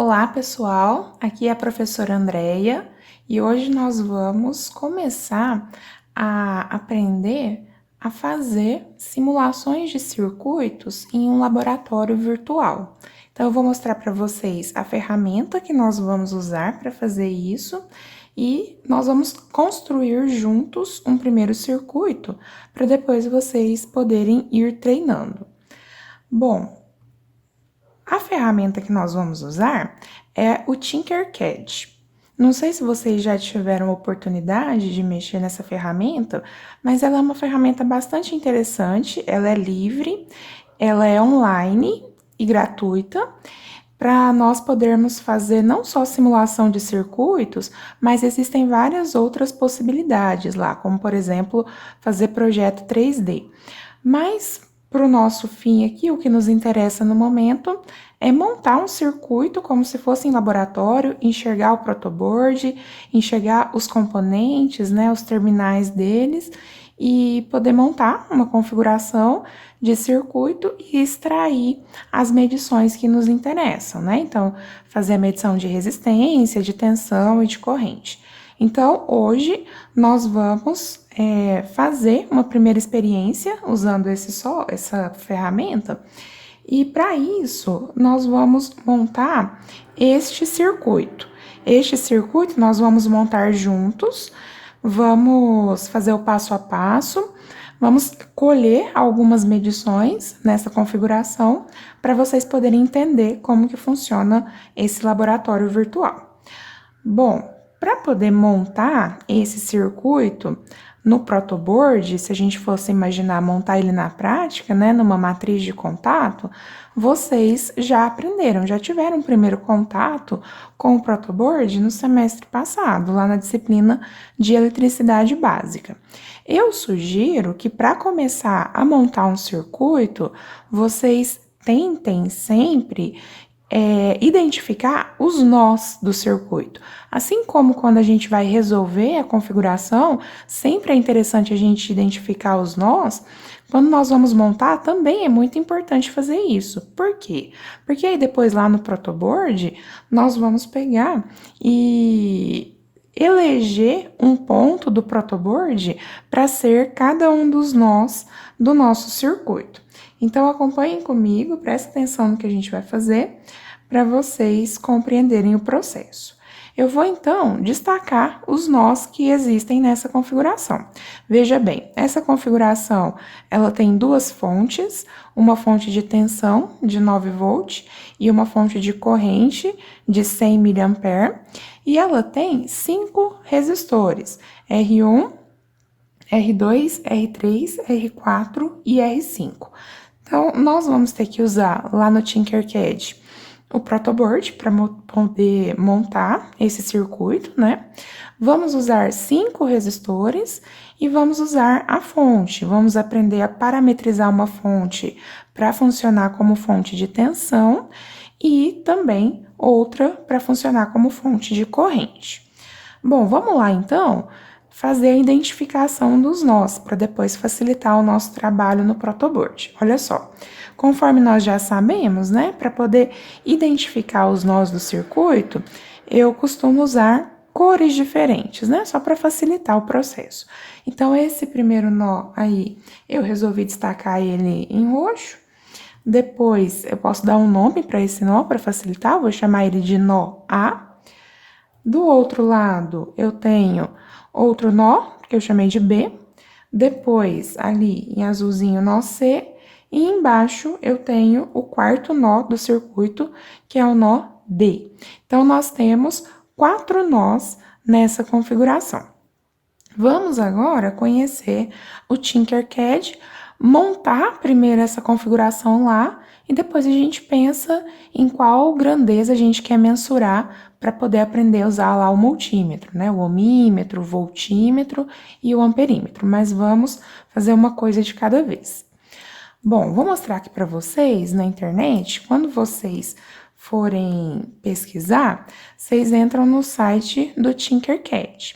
Olá, pessoal! Aqui é a professora Andreia e hoje nós vamos começar a aprender a fazer simulações de circuitos em um laboratório virtual. Então, eu vou mostrar para vocês a ferramenta que nós vamos usar para fazer isso e nós vamos construir juntos um primeiro circuito para depois vocês poderem ir treinando. Bom, a ferramenta que nós vamos usar é o Tinkercad. Não sei se vocês já tiveram oportunidade de mexer nessa ferramenta, mas ela é uma ferramenta bastante interessante, ela é livre, ela é online e gratuita, para nós podermos fazer não só simulação de circuitos, mas existem várias outras possibilidades lá, como por exemplo, fazer projeto 3D. Mas para o nosso fim aqui, o que nos interessa no momento é montar um circuito como se fosse em laboratório, enxergar o protoboard, enxergar os componentes, né, os terminais deles e poder montar uma configuração de circuito e extrair as medições que nos interessam, né? Então, fazer a medição de resistência, de tensão e de corrente. Então, hoje nós vamos fazer uma primeira experiência usando essa ferramenta. E para isso, nós vamos montar este circuito. Este circuito nós vamos montar juntos, vamos fazer o passo a passo, vamos colher algumas medições nessa configuração para vocês poderem entender como que funciona esse laboratório virtual. Bom, para poder montar esse circuito no protoboard, se a gente fosse imaginar montar ele na prática, né, numa matriz de contato, vocês já aprenderam, já tiveram um primeiro contato com o protoboard no semestre passado, lá na disciplina de eletricidade básica. Eu sugiro que para começar a montar um circuito, vocês tentem sempre identificar os nós do circuito. Assim como quando a gente vai resolver a configuração, sempre é interessante a gente identificar os nós. Quando nós vamos montar, também é muito importante fazer isso. Por quê? Porque aí depois lá no protoboard, nós vamos pegar e eleger um ponto do protoboard para ser cada um dos nós do nosso circuito. Então, acompanhem comigo, prestem atenção no que a gente vai fazer para vocês compreenderem o processo. Eu vou, então, destacar os nós que existem nessa configuração. Veja bem, essa configuração, ela tem duas fontes, uma fonte de tensão de 9 volts e uma fonte de corrente de 100 mA, e ela tem 5 resistores, R1, R2, R3, R4 e R5. Então, nós vamos ter que usar lá no Tinkercad o protoboard para poder montar esse circuito, né? Vamos usar 5 resistores e vamos usar a fonte. Vamos aprender a parametrizar uma fonte para funcionar como fonte de tensão e também outra para funcionar como fonte de corrente. Bom, vamos lá então fazer a identificação dos nós, para depois facilitar o nosso trabalho no protoboard. Olha só, conforme nós já sabemos, né, para poder identificar os nós do circuito, eu costumo usar cores diferentes, né, só para facilitar o processo. Então, esse primeiro nó aí, eu resolvi destacar ele em roxo. Depois, eu posso dar um nome para esse nó para facilitar, vou chamar ele de nó A. Do outro lado, eu tenho outro nó, que eu chamei de B. Depois, ali em azulzinho, nó C. E embaixo, eu tenho o quarto nó do circuito, que é o nó D. Então, nós temos 4 nós nessa configuração. Vamos agora conhecer o Tinkercad, montar primeiro essa configuração lá e depois a gente pensa em qual grandeza a gente quer mensurar para poder aprender a usar lá o multímetro, né? O ohmímetro, o voltímetro e o amperímetro. Mas vamos fazer uma coisa de cada vez. Bom, vou mostrar aqui para vocês na internet, quando vocês forem pesquisar, vocês entram no site do Tinkercad,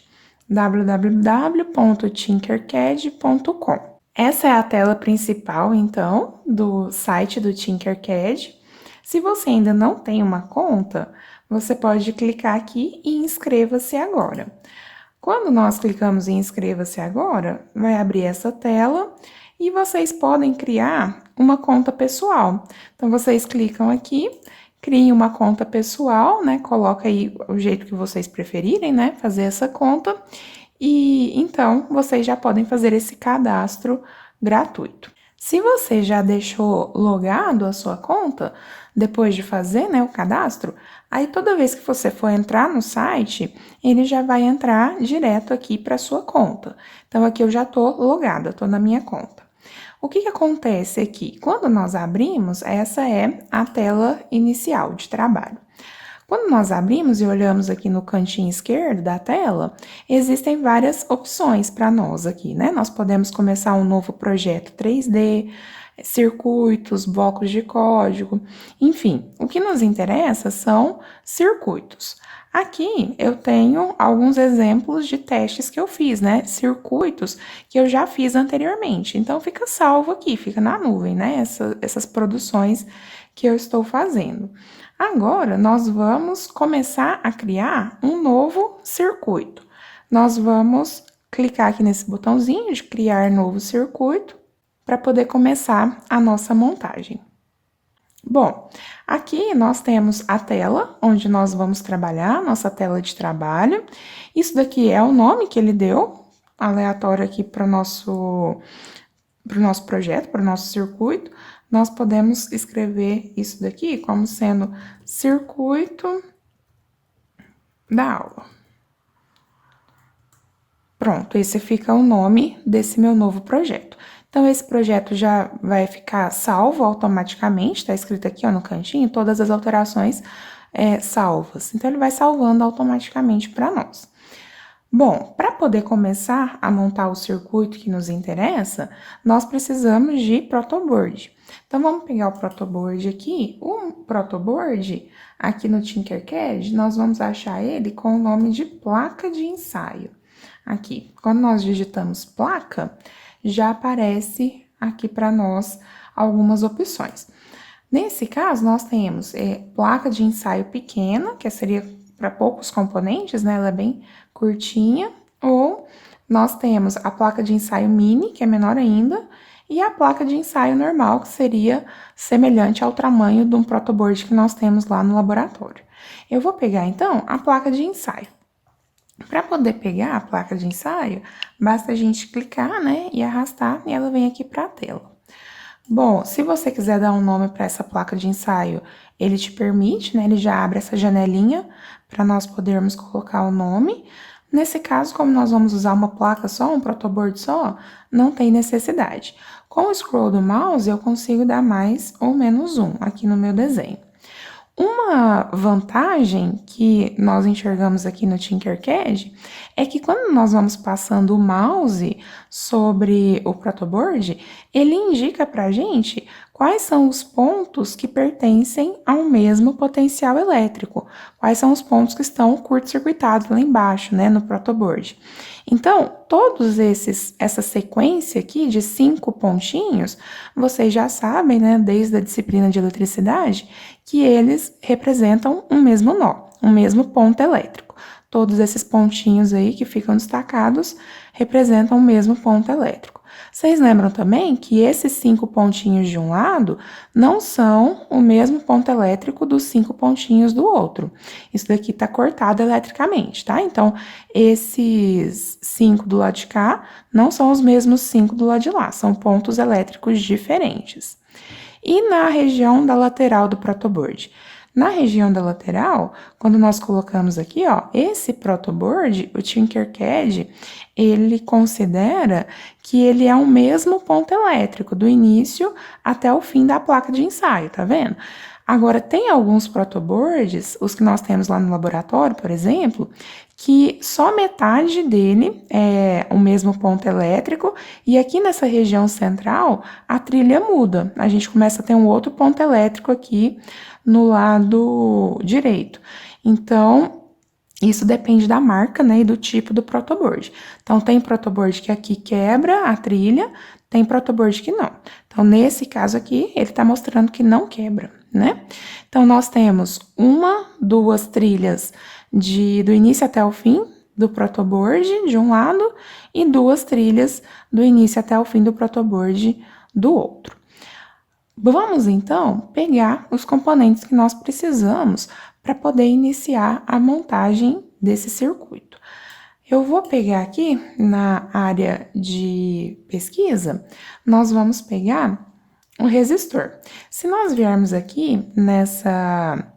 www.tinkercad.com. Essa é a tela principal, então, do site do Tinkercad. Se você ainda não tem uma conta, você pode clicar aqui e inscreva-se agora. Quando nós clicamos em inscreva-se agora, vai abrir essa tela e vocês podem criar uma conta pessoal. Então, vocês clicam aqui, criem uma conta pessoal, né? Coloca aí o jeito que vocês preferirem, né? Fazer essa conta. E então, vocês já podem fazer esse cadastro gratuito. Se você já deixou logado a sua conta, depois de fazer, né, o cadastro, aí toda vez que você for entrar no site, ele já vai entrar direto aqui para sua conta. Então, aqui eu já tô logada, tô na minha conta. O que acontece aqui? Quando nós abrimos, essa é a tela inicial de trabalho. Quando nós abrimos e olhamos aqui no cantinho esquerdo da tela, existem várias opções para nós aqui, né? Nós podemos começar um novo projeto 3D, circuitos, blocos de código, enfim, o que nos interessa são circuitos. Aqui eu tenho alguns exemplos de testes que eu fiz, né? Circuitos que eu já fiz anteriormente. Então, fica salvo aqui, fica na nuvem, né? Essas produções que eu estou fazendo. Agora, nós vamos começar a criar um novo circuito. Nós vamos clicar aqui nesse botãozinho de criar novo circuito para poder começar a nossa montagem. Bom, aqui nós temos a tela onde nós vamos trabalhar, nossa tela de trabalho. Isso daqui é o nome que ele deu, aleatório aqui para o nosso projeto, para o nosso circuito. Nós podemos escrever isso daqui como sendo circuito da aula. Pronto, esse fica o nome desse meu novo projeto. Então, esse projeto já vai ficar salvo automaticamente, tá escrito aqui, ó, no cantinho, todas as alterações salvas. Então, ele vai salvando automaticamente para nós. Bom, para poder começar a montar o circuito que nos interessa, nós precisamos de protoboard. Então, vamos pegar o protoboard aqui. O protoboard, aqui no Tinkercad, nós vamos achar ele com o nome de placa de ensaio. Aqui, quando nós digitamos placa, já aparece aqui para nós algumas opções. Nesse caso, nós temos placa de ensaio pequena, que seria para poucos componentes, né? Ela é bem curtinha. Ou nós temos a placa de ensaio mini, que é menor ainda, e a placa de ensaio normal, que seria semelhante ao tamanho de um protoboard que nós temos lá no laboratório. Eu vou pegar, então, a placa de ensaio. Para poder pegar a placa de ensaio, basta a gente clicar, né, e arrastar, e ela vem aqui para a tela. Bom, se você quiser dar um nome para essa placa de ensaio, ele te permite, né, ele já abre essa janelinha para nós podermos colocar o nome. Nesse caso, como nós vamos usar uma placa só, um protoboard só, não tem necessidade. Com o scroll do mouse, eu consigo dar mais ou menos um aqui no meu desenho. Uma vantagem que nós enxergamos aqui no Tinkercad é que quando nós vamos passando o mouse sobre o protoboard, ele indica para a gente quais são os pontos que pertencem ao mesmo potencial elétrico, quais são os pontos que estão curto-circuitados lá embaixo, né, no protoboard. Então, essa sequência aqui de 5 pontinhos, vocês já sabem, né, desde a disciplina de eletricidade, que eles representam um mesmo nó, um mesmo ponto elétrico. Todos esses pontinhos aí que ficam destacados representam o mesmo ponto elétrico. Vocês lembram também que esses 5 pontinhos de um lado não são o mesmo ponto elétrico dos 5 pontinhos do outro. Isso daqui está cortado eletricamente, tá? Então, esses 5 do lado de cá não são os mesmos 5 do lado de lá, são pontos elétricos diferentes. E na região da lateral do protoboard? Na região da lateral, quando nós colocamos aqui, ó, esse protoboard, o Tinkercad, ele considera que ele é o mesmo ponto elétrico, do início até o fim da placa de ensaio, tá vendo? Agora, tem alguns protoboards, os que nós temos lá no laboratório, por exemplo, que só metade dele é o mesmo ponto elétrico, e aqui nessa região central, a trilha muda. A gente começa a ter um outro ponto elétrico aqui no lado direito. Então, isso depende da marca, né, e do tipo do protoboard. Então, tem protoboard que aqui quebra a trilha, tem protoboard que não. Então, nesse caso aqui, ele está mostrando que não quebra, né? Então, nós temos uma, duas trilhas do início até o fim do protoboard de um lado e duas trilhas do início até o fim do protoboard do outro. Vamos, então, pegar os componentes que nós precisamos para poder iniciar a montagem desse circuito. Eu vou pegar aqui na área de pesquisa, nós vamos pegar o resistor. Se nós viermos aqui nessa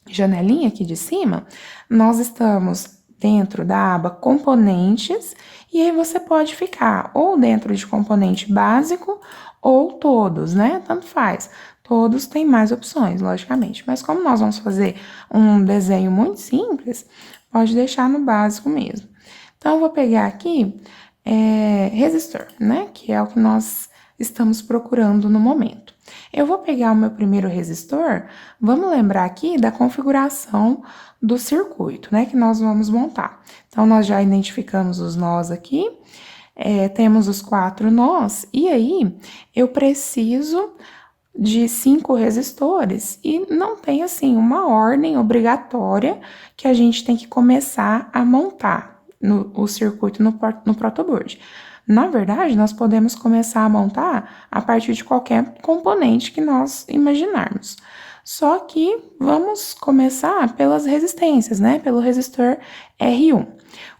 janelinha aqui de cima, nós estamos dentro da aba componentes e aí você pode ficar ou dentro de componente básico ou todos, né? Tanto faz. Todos têm mais opções, logicamente, mas como nós vamos fazer um desenho muito simples, pode deixar no básico mesmo. Então, eu vou pegar aqui resistor, né? Que é o que nós estamos procurando no momento. Eu vou pegar o meu primeiro resistor, vamos lembrar aqui da configuração do circuito, né? Que nós vamos montar. Então, nós já identificamos os nós aqui, temos os 4 nós, e aí eu preciso de 5 resistores e não tem, assim, uma ordem obrigatória que a gente tem que começar a montar o circuito no protoboard. Na verdade, nós podemos começar a montar a partir de qualquer componente que nós imaginarmos. Só que vamos começar pelas resistências, né? Pelo resistor R1.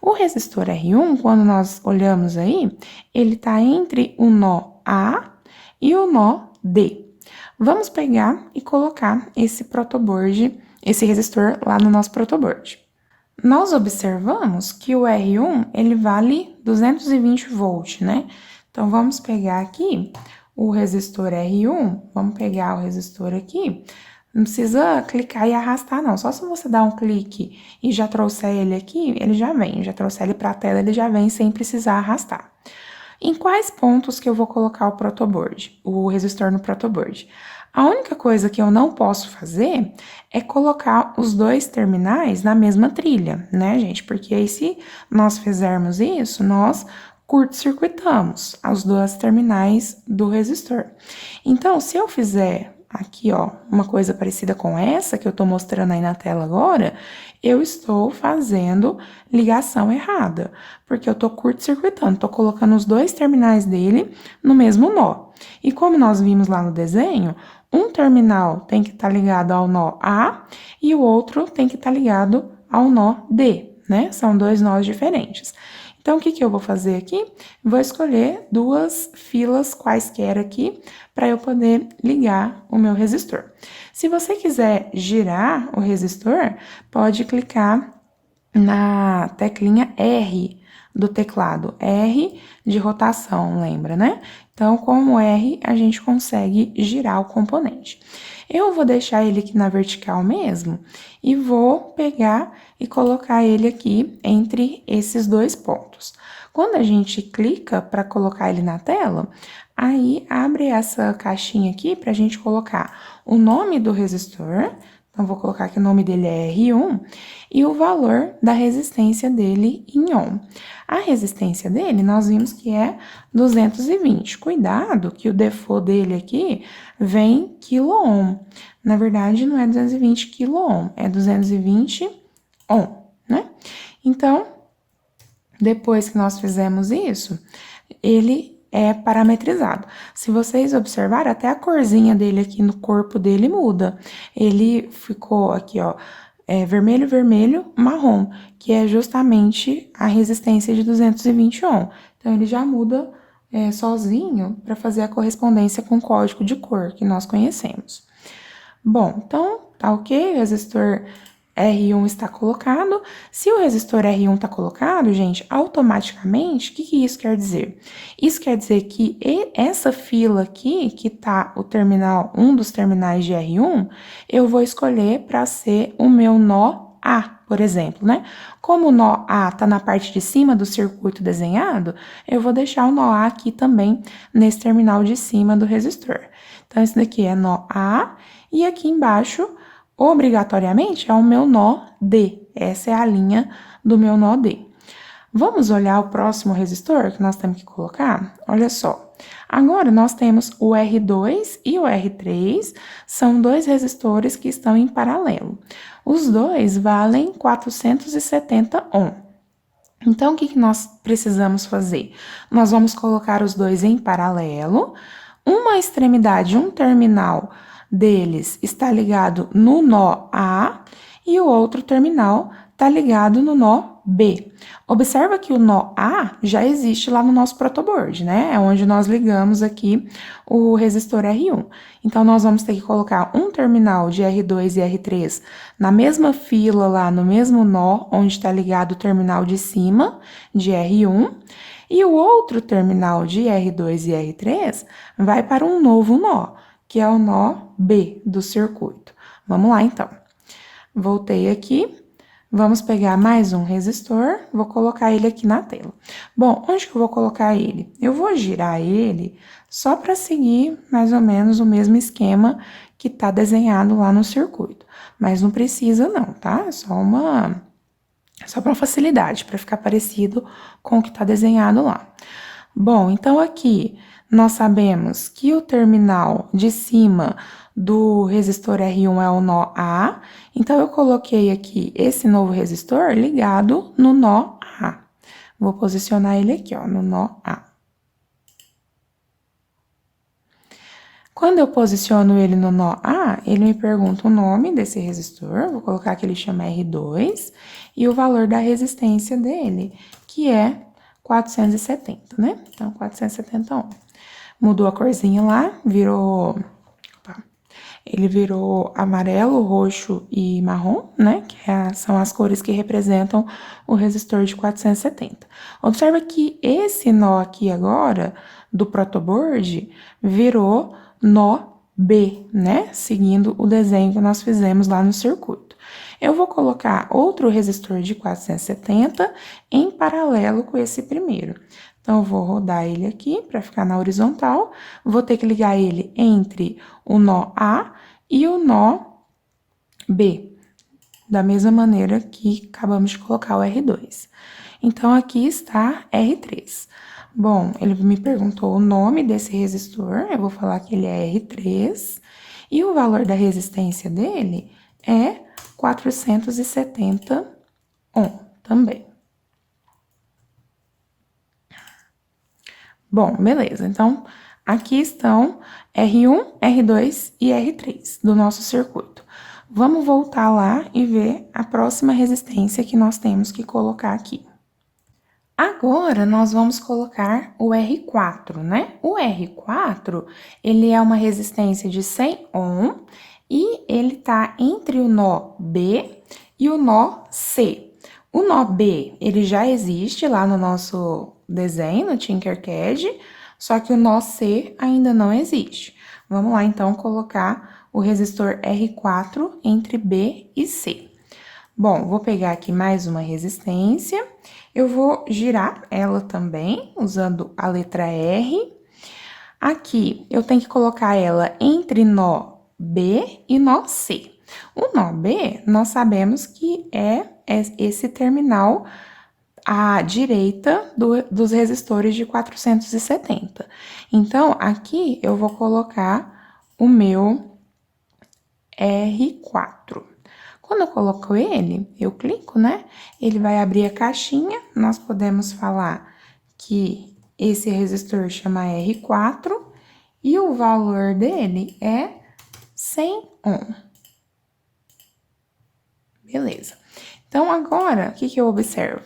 O resistor R1, quando nós olhamos aí, ele está entre o nó A e o nó D. Vamos pegar e colocar esse resistor lá no nosso protoboard. Nós observamos que o R1, ele vale 220 volts, né? Então, vamos pegar aqui o resistor R1, vamos pegar o resistor aqui, não precisa clicar e arrastar, não. Só se você dar um clique e já trouxer ele aqui, ele já vem. Já trouxer ele para a tela, ele já vem sem precisar arrastar. Em quais pontos que eu vou colocar o resistor no protoboard? A única coisa que eu não posso fazer é colocar os dois terminais na mesma trilha, né, gente? Porque aí, se nós fizermos isso, nós curto-circuitamos as duas terminais do resistor. Então, se eu fizer aqui, ó, uma coisa parecida com essa que eu tô mostrando aí na tela agora, eu estou fazendo ligação errada, porque eu tô curto-circuitando, tô colocando os dois terminais dele no mesmo nó. E como nós vimos lá no desenho, um terminal tem que estar ligado ao nó A e o outro tem que estar ligado ao nó D, né? São dois nós diferentes. Então, o que eu vou fazer aqui? Vou escolher duas filas quaisquer aqui para eu poder ligar o meu resistor. Se você quiser girar o resistor, pode clicar na teclinha R do teclado. R de rotação, lembra, né? Então, com o R, a gente consegue girar o componente. Eu vou deixar ele aqui na vertical mesmo e vou pegar e colocar ele aqui entre esses dois pontos. Quando a gente clica para colocar ele na tela, aí abre essa caixinha aqui para a gente colocar o nome do resistor. Então, vou colocar que o nome dele é R1 e o valor da resistência dele em ohm. A resistência dele, nós vimos que é 220. Cuidado que o default dele aqui vem quilo-ohm. Na verdade, não é 220 quilo-ohm, é 220 ohm, né? Então, depois que nós fizemos isso, ele é parametrizado. Se vocês observarem, até a corzinha dele aqui no corpo dele muda. Ele ficou aqui, ó, vermelho, vermelho, marrom, que é justamente a resistência de 220 ohm. Então, ele já muda sozinho para fazer a correspondência com o código de cor que nós conhecemos. Bom, então, tá ok, o resistor R1 está colocado. Se o resistor R1 está colocado, gente, automaticamente, o que isso quer dizer? Isso quer dizer que essa fila aqui, que tá o terminal, um dos terminais de R1, eu vou escolher para ser o meu nó A, por exemplo, né? Como o nó A tá na parte de cima do circuito desenhado, eu vou deixar o nó A aqui também, nesse terminal de cima do resistor. Então, esse daqui é nó A, e aqui embaixo, obrigatoriamente, é o meu nó D. Essa é a linha do meu nó D. Vamos olhar o próximo resistor que nós temos que colocar? Olha só. Agora, nós temos o R2 e o R3, são dois resistores que estão em paralelo. Os dois valem 470 ohm. Então, o que nós precisamos fazer? Nós vamos colocar os dois em paralelo. Uma extremidade, um terminal deles está ligado no nó A e o outro terminal está ligado no nó B. Observa que o nó A já existe lá no nosso protoboard, né? É onde nós ligamos aqui o resistor R1. Então, nós vamos ter que colocar um terminal de R2 e R3 na mesma fila lá, no mesmo nó, onde está ligado o terminal de cima, de R1. E o outro terminal de R2 e R3 vai para um novo nó, que é o nó B do circuito. Vamos lá, então. Voltei aqui. Vamos pegar mais um resistor, vou colocar ele aqui na tela. Bom, onde que eu vou colocar ele? Eu vou girar ele só para seguir mais ou menos o mesmo esquema que tá desenhado lá no circuito. Mas não precisa não, tá? É só para facilidade, para ficar parecido com o que tá desenhado lá. Bom, então aqui nós sabemos que o terminal de cima do resistor R1 é o nó A, então eu coloquei aqui esse novo resistor ligado no nó A. Vou posicionar ele aqui, ó, no nó A. Quando eu posiciono ele no nó A, ele me pergunta o nome desse resistor, vou colocar que ele chama R2, e o valor da resistência dele, que é 470, né? Então, 470 ohm. Mudou a corzinha lá, ele virou amarelo, roxo e marrom, né? Que são as cores que representam o resistor de 470. Observa que esse nó aqui agora, do protoboard, virou nó B, né? Seguindo o desenho que nós fizemos lá no circuito. Eu vou colocar outro resistor de 470 em paralelo com esse primeiro. Então, eu vou rodar ele aqui para ficar na horizontal. Vou ter que ligar ele entre o nó A e o nó B, da mesma maneira que acabamos de colocar o R2. Então, aqui está R3. Bom, ele me perguntou o nome desse resistor, eu vou falar que ele é R3, e o valor da resistência dele é 470 ohm também. Bom, beleza. Então, aqui estão R1, R2 e R3 do nosso circuito. Vamos voltar lá e ver a próxima resistência que nós temos que colocar aqui. Agora, nós vamos colocar o R4, né? O R4, ele é uma resistência de 100 ohm e ele tá entre o nó B e o nó C. O nó B, ele já existe lá no nosso desenho, no Tinkercad, só que o nó C ainda não existe. Vamos lá, então, colocar o resistor R4 entre B e C. Bom, vou pegar aqui mais uma resistência, eu vou girar ela também, usando a letra R. Aqui, eu tenho que colocar ela entre nó B e nó C. O nó B, nós sabemos que é esse terminal à direita dos resistores de 470. Então, aqui eu vou colocar o meu R4. Quando eu coloco ele, eu clico, né? Ele vai abrir a caixinha, nós podemos falar que esse resistor chama R4 e o valor dele é 100 ohm. Beleza. Então, agora, o que eu observo?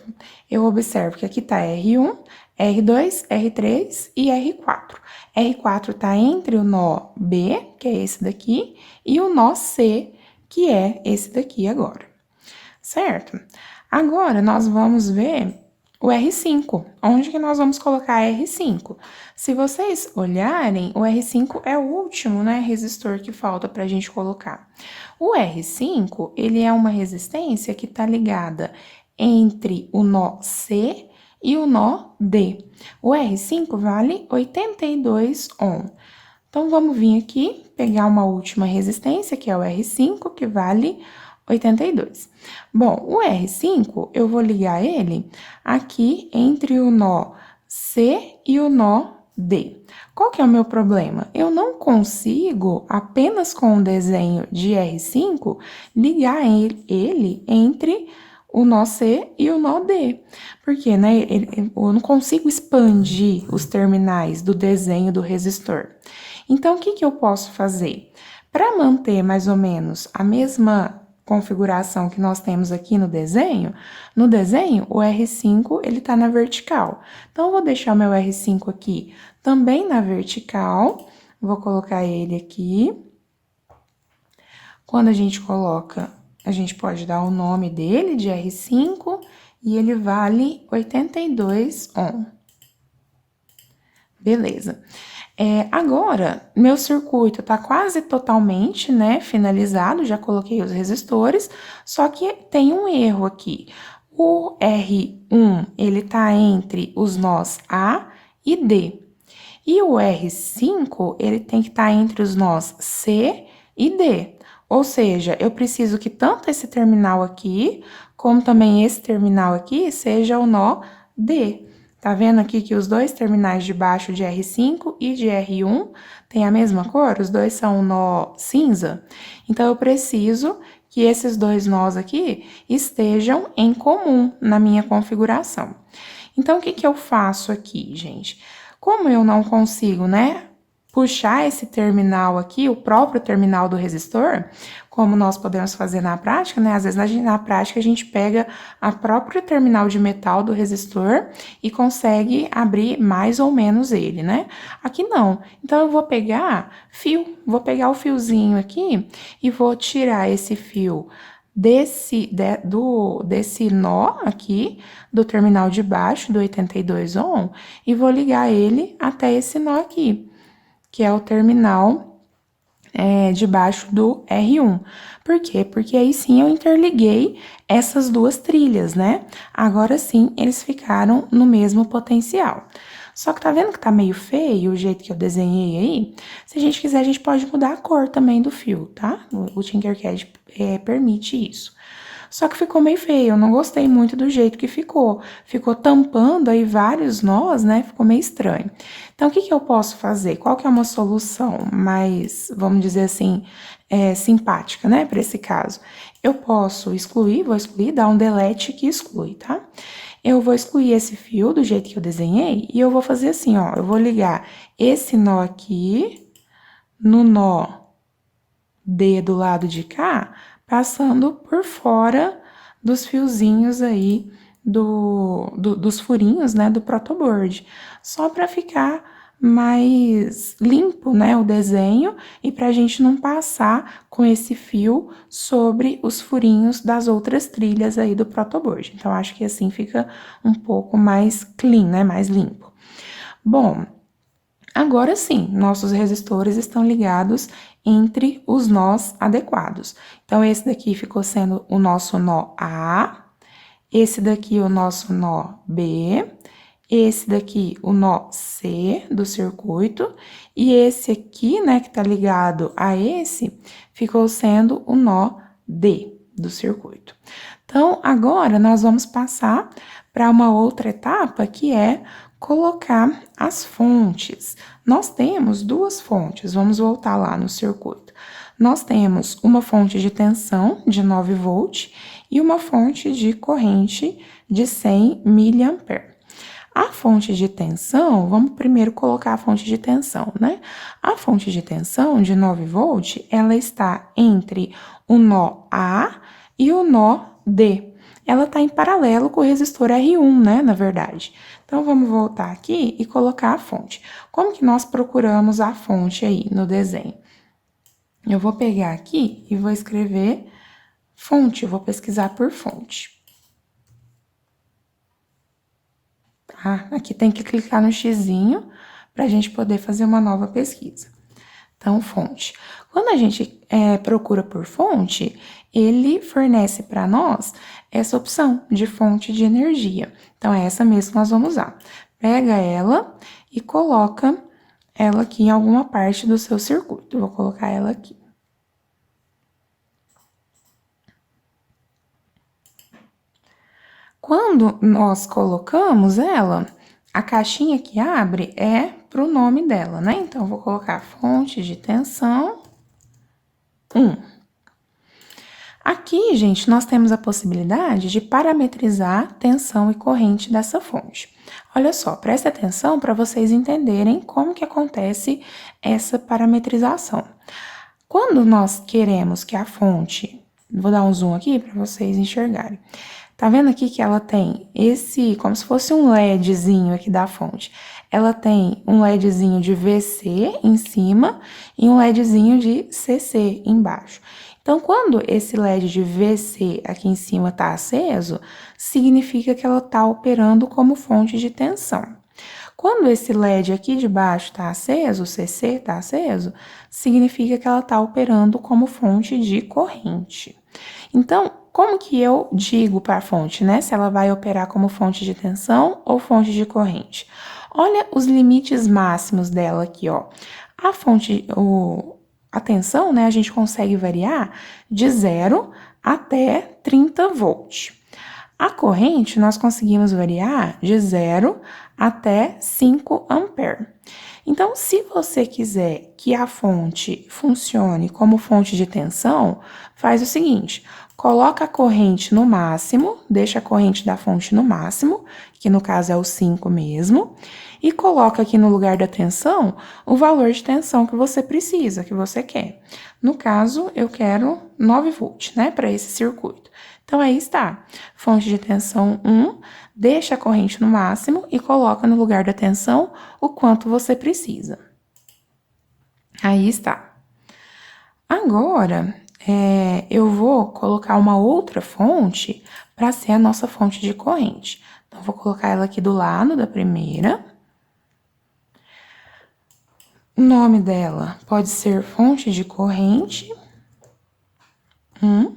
Eu observo que aqui tá R1, R2, R3 e R4. R4 tá entre o nó B, que é esse daqui, e o nó C, que é esse daqui agora, certo? Agora, nós vamos ver o R5. Onde que nós vamos colocar R5? Se vocês olharem, o R5 é o último, né, resistor que falta pra gente colocar. O R5, ele é uma resistência que tá ligada entre o nó C e o nó D. O R5 vale 82 ohm. Então, vamos vir aqui, pegar uma última resistência, que é o R5, que vale 82. Bom, o R5, eu vou ligar ele aqui entre o nó C e o nó D. Qual que é o meu problema? Eu não consigo, apenas com o desenho de R5, ligar ele entre o nó C e o nó D. Porque, né, eu não consigo expandir os terminais do desenho do resistor. Então, o que que eu posso fazer? Para manter mais ou menos a mesma configuração que nós temos aqui no desenho o R5 ele está na vertical. Então, eu vou deixar o meu R5 aqui também na vertical, vou colocar ele aqui. Quando a gente coloca, a gente pode dar o nome dele de R5 e ele vale 82 ohm. Beleza. Agora, meu circuito tá quase totalmente, né, finalizado, já coloquei os resistores, só que tem um erro aqui. O R1, ele tá entre os nós A e D. E o R5, ele tem que estar entre os nós C e D. Ou seja, eu preciso que tanto esse terminal aqui, como também esse terminal aqui, seja o nó D. Tá vendo aqui que os dois terminais de baixo de R5 e de R1 têm a mesma cor? Os dois são um nó cinza. Então, eu preciso que esses dois nós aqui estejam em comum na minha configuração. Então, o que que eu faço aqui, gente? Como eu não consigo, né, puxar esse terminal aqui, o próprio terminal do resistor, como nós podemos fazer na prática, né? Às vezes na prática a gente pega a própria terminal de metal do resistor e consegue abrir mais ou menos ele, né? Aqui não. Então eu vou pegar o fiozinho aqui e vou tirar esse fio desse nó aqui, do terminal de baixo, do 82 ohm, e vou ligar ele até esse nó aqui, que é o terminal debaixo do R1. Por quê? Porque aí sim eu interliguei essas duas trilhas, né? Agora sim, eles ficaram no mesmo potencial. Só que tá vendo que tá meio feio o jeito que eu desenhei aí? Se a gente quiser, a gente pode mudar a cor também do fio, tá? O Tinkercad permite isso. Só que ficou meio feio, eu não gostei muito do jeito que ficou. Ficou tampando aí vários nós, né? Ficou meio estranho. Então, o que que eu posso fazer? Qual que é uma solução mais, vamos dizer assim, simpática, né? Para esse caso. Eu posso excluir, vou excluir, dar um delete que exclui, tá? Eu vou excluir esse fio do jeito que eu desenhei e eu vou fazer assim, ó. Eu vou ligar esse nó aqui no nó D do lado de cá, passando por fora dos fiozinhos aí, dos furinhos, né, do protoboard. Só para ficar mais limpo, né, o desenho e para a gente não passar com esse fio sobre os furinhos das outras trilhas aí do protoboard. Então, acho que assim fica um pouco mais clean, né, mais limpo. Bom, agora sim, nossos resistores estão ligados entre os nós adequados. Então, esse daqui ficou sendo o nosso nó A, esse daqui o nosso nó B, esse daqui o nó C do circuito, e esse aqui, né, que tá ligado a esse, ficou sendo o nó D do circuito. Então, agora nós vamos passar para uma outra etapa que é colocar as fontes. Nós temos duas fontes, vamos voltar lá no circuito. Nós temos uma fonte de tensão de 9 volts e uma fonte de corrente de 100 mA. A fonte de tensão, vamos primeiro colocar a fonte de tensão, né? A fonte de tensão de 9 volts, ela está entre o nó A e o nó D. Ela está em paralelo com o resistor R1, né, na verdade. Então, vamos voltar aqui e colocar a fonte. Como que nós procuramos a fonte aí no desenho? Eu vou pegar aqui e vou escrever fonte, eu vou pesquisar por fonte. Tá? Aqui tem que clicar no xizinho para a gente poder fazer uma nova pesquisa. Então, fonte. Quando a gente procura por fonte, ele fornece para nós essa opção de fonte de energia. Então, é essa mesmo que nós vamos usar. Pega ela e coloca ela aqui em alguma parte do seu circuito. Eu vou colocar ela aqui. quando nós colocamos ela, a caixinha que abre é para o nome dela, né? Então, eu vou colocar fonte de tensão 1. Aqui, gente, nós temos a possibilidade de parametrizar tensão e corrente dessa fonte. Olha só, preste atenção para vocês entenderem como que acontece essa parametrização. Quando nós queremos que a fonte, vou dar um zoom aqui para vocês enxergarem. Tá vendo aqui que ela tem esse, como se fosse um LEDzinho aqui da fonte. Ela tem um LEDzinho de VC em cima e um LEDzinho de CC embaixo. Então, quando esse LED de VC aqui em cima está aceso, significa que ela está operando como fonte de tensão. Quando esse LED aqui de baixo está aceso, o CC está aceso, significa que ela está operando como fonte de corrente. Então, como que eu digo para a fonte, né? Se ela vai operar como fonte de tensão ou fonte de corrente? Olha os limites máximos dela aqui, ó. A fonte, a tensão, né, a gente consegue variar de 0 até 30 volts. A corrente, nós conseguimos variar de 0 até 5 ampere. Então, se você quiser que a fonte funcione como fonte de tensão, faz o seguinte, coloca a corrente no máximo, deixa a corrente da fonte no máximo, que no caso é o 5 mesmo, e coloca aqui no lugar da tensão o valor de tensão que você precisa, que você quer. No caso, eu quero 9 volts, né, para esse circuito. Então, aí está, fonte de tensão 1, deixa a corrente no máximo e coloca no lugar da tensão o quanto você precisa. Aí está. Agora, eu vou colocar uma outra fonte para ser a nossa fonte de corrente. Então, vou colocar ela aqui do lado da primeira. O nome dela pode ser fonte de corrente 1.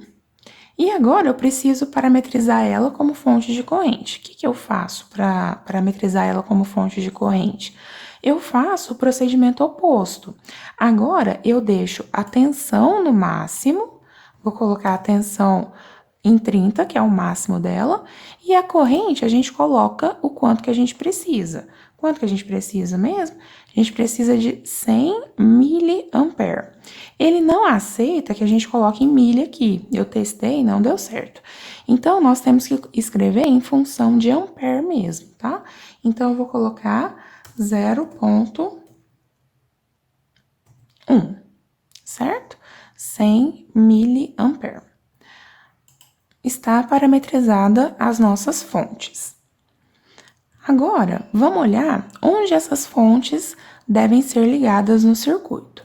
E agora eu preciso parametrizar ela como fonte de corrente. O que eu faço para parametrizar ela como fonte de corrente? Eu faço o procedimento oposto. Agora eu deixo a tensão no máximo, vou colocar a tensão em 30, que é o máximo dela, e a corrente a gente coloca o quanto que a gente precisa. Quanto que a gente precisa mesmo? A gente precisa de 100 miliampere. Ele não aceita que a gente coloque em milha aqui. Eu testei, não deu certo. Então, nós temos que escrever em função de ampere mesmo, tá? Então, eu vou colocar 0,1, certo? 100 miliampere. Está parametrizada as nossas fontes. Agora, vamos olhar onde essas fontes devem ser ligadas no circuito.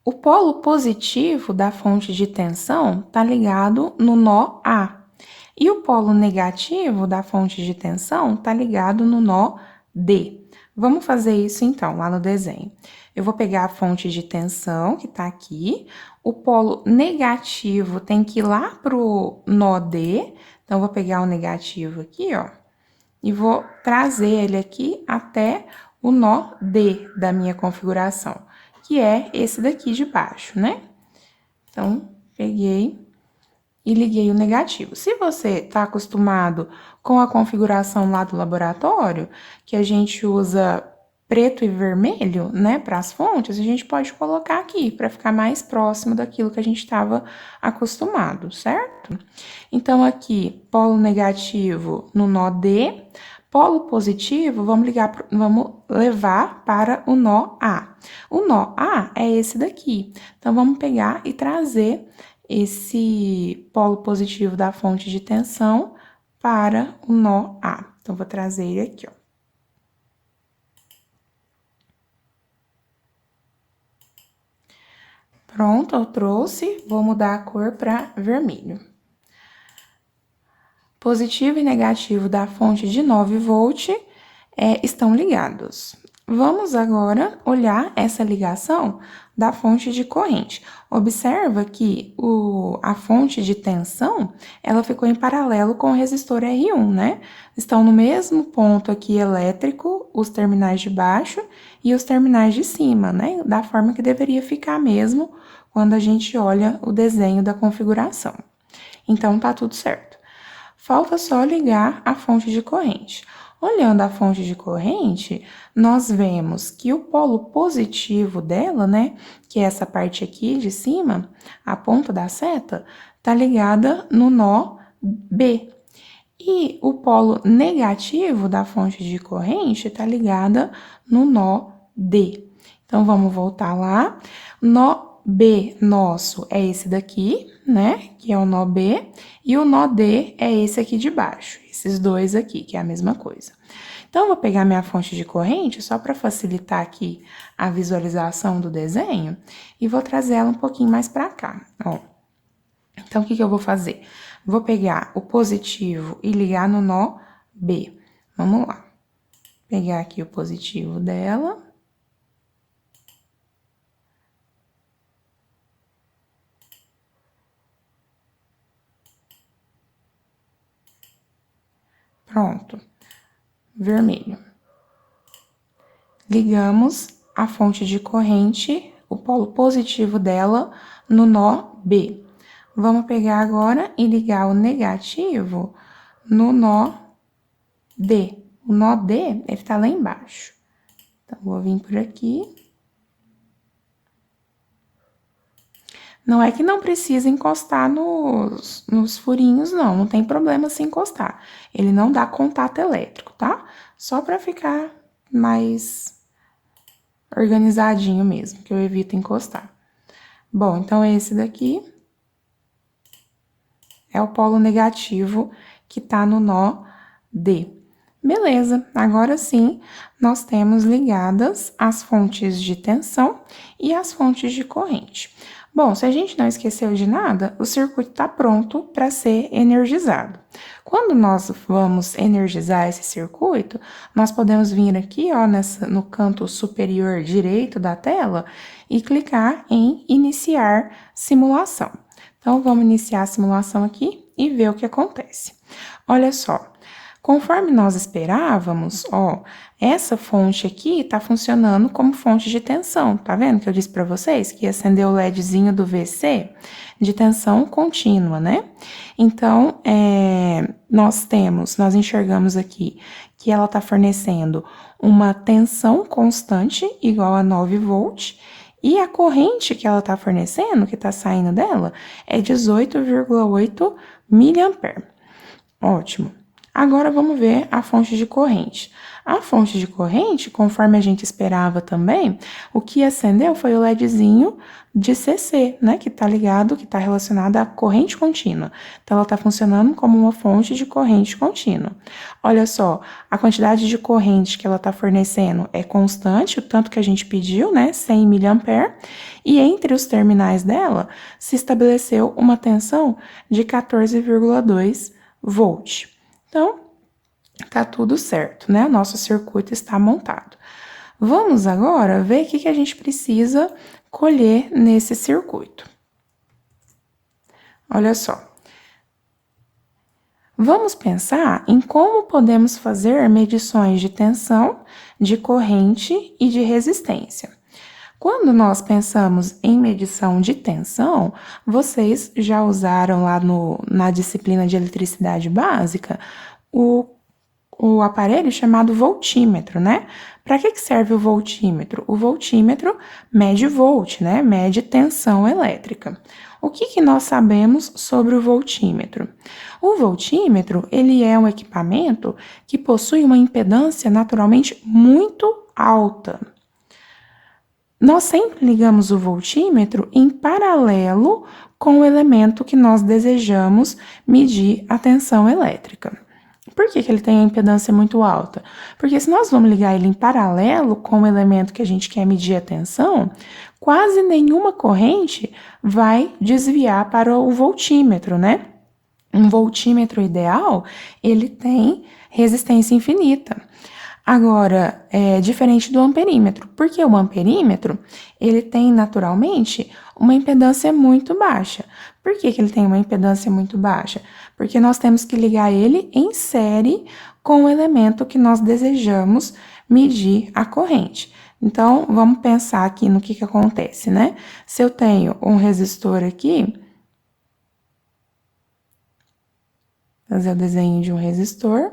O polo positivo da fonte de tensão está ligado no nó A. E o polo negativo da fonte de tensão está ligado no nó D. Vamos fazer isso então, lá no desenho. Eu vou pegar a fonte de tensão, que está aqui. O polo negativo tem que ir lá para o nó D. Então, eu vou pegar o negativo aqui, ó, e vou trazer ele aqui até o nó D da minha configuração, que é esse daqui de baixo, né? Então, peguei e liguei o negativo. Se você tá acostumado com a configuração lá do laboratório, que a gente usa preto e vermelho, né, para as fontes, a gente pode colocar aqui para ficar mais próximo daquilo que a gente estava acostumado, certo? Então, aqui, polo negativo no nó D, polo positivo, vamos levar para o nó A. O nó A é esse daqui. Então, vamos pegar e trazer esse polo positivo da fonte de tensão para o nó A. Então, vou trazer ele aqui, ó. Pronto, eu trouxe, vou mudar a cor para vermelho. Positivo e negativo da fonte de 9 volt estão ligados. Vamos agora olhar essa ligação da fonte de corrente. Observa que a fonte de tensão, ela ficou em paralelo com o resistor R1, né? Estão no mesmo ponto aqui elétrico, os terminais de baixo e os terminais de cima, né? Da forma que deveria ficar mesmo quando a gente olha o desenho da configuração. Então, tá tudo certo. Falta só ligar a fonte de corrente. Olhando a fonte de corrente, nós vemos que o polo positivo dela, né, que é essa parte aqui de cima, a ponta da seta, tá ligada no nó B. E o polo negativo da fonte de corrente tá ligada no nó D. Então, vamos voltar lá. Nó B nosso é esse daqui, né? Que é o nó B. E o nó D é esse aqui de baixo. Esses dois aqui, que é a mesma coisa. Então, eu vou pegar minha fonte de corrente, só para facilitar aqui a visualização do desenho, e vou trazer ela um pouquinho mais para cá, ó. Então, o que eu vou fazer? Vou pegar o positivo e ligar no nó B. Vamos lá. Pegar aqui o positivo dela. Pronto. Vermelho. Ligamos a fonte de corrente, o polo positivo dela, no nó B. Vamos pegar agora e ligar o negativo no nó D. O nó D, ele tá lá embaixo. Então, vou vir por aqui. Não é que não precisa encostar nos furinhos, não. Não tem problema se encostar. Ele não dá contato elétrico, tá? Só pra ficar mais organizadinho mesmo, que eu evito encostar. Bom, então esse daqui é o polo negativo que tá no nó D. Beleza, agora sim, nós temos ligadas as fontes de tensão e as fontes de corrente. Bom, se a gente não esqueceu de nada, o circuito está pronto para ser energizado. Quando nós vamos energizar esse circuito, nós podemos vir aqui, ó, no canto superior direito da tela e clicar em iniciar simulação. Então, vamos iniciar a simulação aqui e ver o que acontece. Olha só. Conforme nós esperávamos, ó, essa fonte aqui tá funcionando como fonte de tensão, tá vendo que eu disse para vocês que ia acender o LEDzinho do VC de tensão contínua, né? Então, nós enxergamos aqui que ela tá fornecendo uma tensão constante igual a 9 volts e a corrente que ela tá fornecendo, que tá saindo dela, é 18,8 miliampere. Ótimo. Agora, vamos ver a fonte de corrente. A fonte de corrente, conforme a gente esperava também, o que acendeu foi o LEDzinho de CC, né? Que tá ligado, que tá relacionado à corrente contínua. Então, ela tá funcionando como uma fonte de corrente contínua. Olha só, a quantidade de corrente que ela tá fornecendo é constante, o tanto que a gente pediu, né? 100 miliampere. E entre os terminais dela, se estabeleceu uma tensão de 14,2 volts. Então, tá tudo certo, né? Nosso circuito está montado. Vamos agora ver o que a gente precisa colher nesse circuito. Olha só. Vamos pensar em como podemos fazer medições de tensão, de corrente e de resistência. Quando nós pensamos em medição de tensão, vocês já usaram lá na disciplina de eletricidade básica o aparelho chamado voltímetro, né? Para que serve o voltímetro? O voltímetro mede volt, né? Mede tensão elétrica. O que nós sabemos sobre o voltímetro? O voltímetro, ele é um equipamento que possui uma impedância naturalmente muito alta. Nós sempre ligamos o voltímetro em paralelo com o elemento que nós desejamos medir a tensão elétrica. Por que ele tem a impedância muito alta? Porque se nós vamos ligar ele em paralelo com o elemento que a gente quer medir a tensão, quase nenhuma corrente vai desviar para o voltímetro, né? Um voltímetro ideal, ele tem resistência infinita. Agora, é diferente do amperímetro, porque o amperímetro, ele tem naturalmente uma impedância muito baixa. Por que ele tem uma impedância muito baixa? Porque nós temos que ligar ele em série com o elemento que nós desejamos medir a corrente. Então, vamos pensar aqui no que acontece, né? Se eu tenho um resistor aqui, fazer o desenho de um resistor.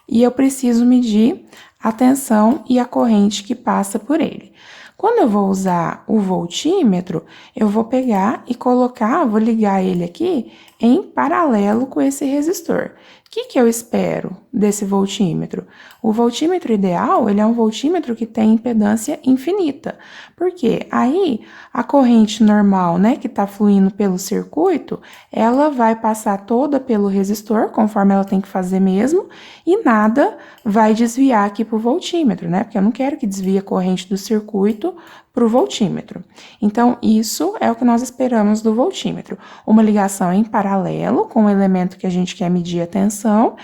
E eu preciso medir a tensão e a corrente que passa por ele. Quando eu vou usar o voltímetro, eu vou pegar e colocar, vou ligar ele aqui em paralelo com esse resistor. O que eu espero desse voltímetro? O voltímetro ideal, ele é um voltímetro que tem impedância infinita. Por quê? Aí, a corrente normal, né, que está fluindo pelo circuito, ela vai passar toda pelo resistor, conforme ela tem que fazer mesmo, e nada vai desviar aqui para o voltímetro, né? Porque eu não quero que desvie a corrente do circuito para o voltímetro. Então, isso é o que nós esperamos do voltímetro. Uma ligação em paralelo com o elemento que a gente quer medir a tensão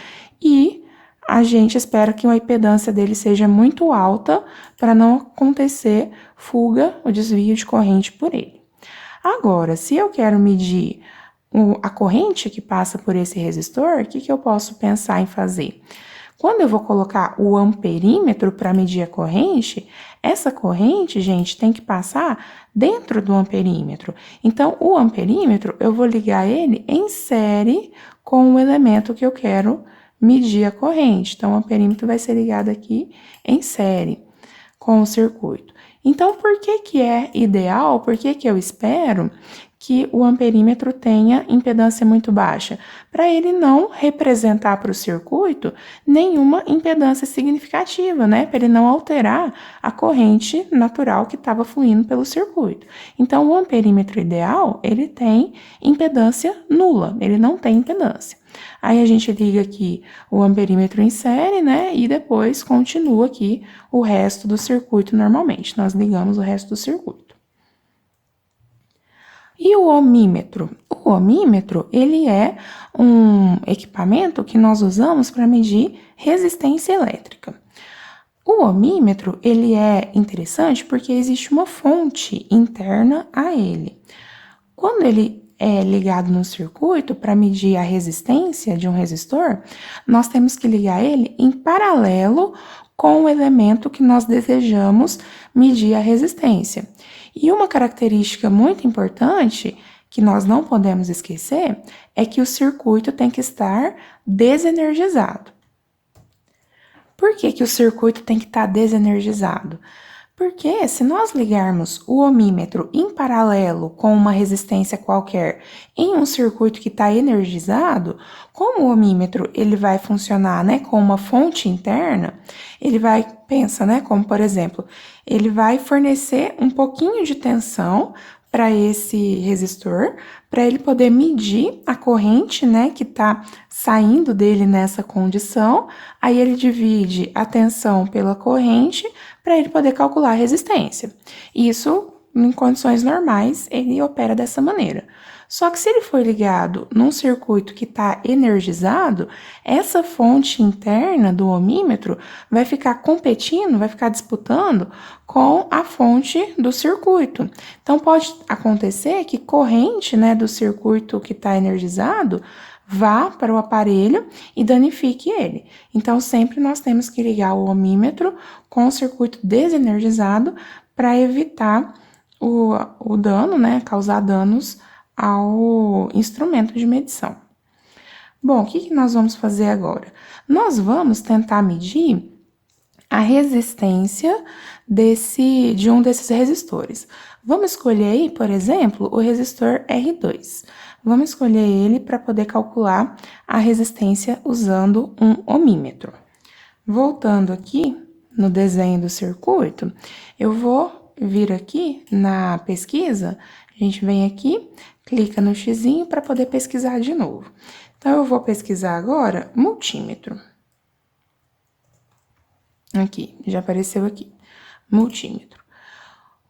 e a gente espera que a impedância dele seja muito alta para não acontecer fuga ou desvio de corrente por ele. Agora, se eu quero medir a corrente que passa por esse resistor, o que eu posso pensar em fazer? Quando eu vou colocar o amperímetro para medir a corrente, essa corrente, gente, tem que passar dentro do amperímetro. Então, o amperímetro, eu vou ligar ele em série com o elemento que eu quero medir a corrente. Então, o amperímetro vai ser ligado aqui em série com o circuito. Então, por que é ideal, por que eu espero que o amperímetro tenha impedância muito baixa? Para ele não representar para o circuito nenhuma impedância significativa, né? Para ele não alterar a corrente natural que estava fluindo pelo circuito. Então, o amperímetro ideal, ele tem impedância nula, ele não tem impedância. Aí a gente liga aqui o amperímetro em série, né? E depois continua aqui o resto do circuito normalmente. Nós ligamos o resto do circuito. E o ohmímetro? O ohmímetro, ele é um equipamento que nós usamos para medir resistência elétrica. O ohmímetro, ele é interessante porque existe uma fonte interna a ele. Quando ele é ligado no circuito para medir a resistência de um resistor, nós temos que ligar ele em paralelo com o elemento que nós desejamos medir a resistência. E uma característica muito importante que nós não podemos esquecer é que o circuito tem que estar desenergizado. Por que o circuito tem que estar desenergizado? Porque se nós ligarmos o ohmímetro em paralelo com uma resistência qualquer em um circuito que está energizado, como o ohmímetro ele vai funcionar, né, com uma fonte interna, ele vai, pensa, né, como por exemplo, ele vai fornecer um pouquinho de tensão para esse resistor, para ele poder medir a corrente, né, que está saindo dele nessa condição. Aí ele divide a tensão pela corrente para ele poder calcular a resistência. Isso, em condições normais, ele opera dessa maneira. Só que se ele for ligado num circuito que está energizado, essa fonte interna do ohmímetro vai ficar competindo, vai ficar disputando com a fonte do circuito. Então, pode acontecer que corrente, né, do circuito que está energizado vá para o aparelho e danifique ele. Então, sempre nós temos que ligar o ohmímetro com o circuito desenergizado para evitar o dano, né, causar danos ao instrumento de medição. Bom, o que nós vamos fazer agora? Nós vamos tentar medir a resistência de um desses resistores. Vamos escolher aí, por exemplo, o resistor R2. Vamos escolher ele para poder calcular a resistência usando um ohmímetro. Voltando aqui no desenho do circuito, eu vou vir aqui na pesquisa, a gente vem aqui, clica no xizinho para poder pesquisar de novo. Então, eu vou pesquisar agora multímetro. Aqui, já apareceu aqui, multímetro.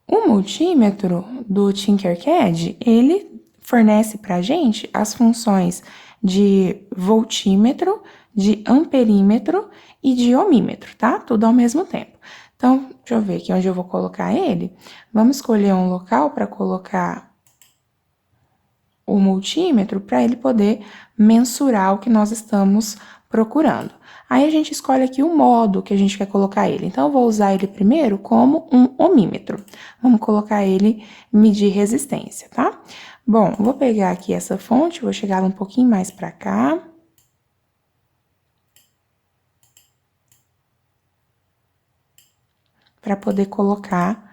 O multímetro do Tinkercad, ele fornece para a gente as funções de voltímetro, de amperímetro e de ohmímetro, tá? Tudo ao mesmo tempo. Então, deixa eu ver aqui onde eu vou colocar ele. Vamos escolher um local para colocar o multímetro para ele poder mensurar o que nós estamos procurando. Aí a gente escolhe aqui o modo que a gente quer colocar ele. Então, eu vou usar ele primeiro como um ohmímetro. Vamos colocar ele medir resistência, tá? Bom, vou pegar aqui essa fonte, vou chegar ela um pouquinho mais pra cá. Para poder colocar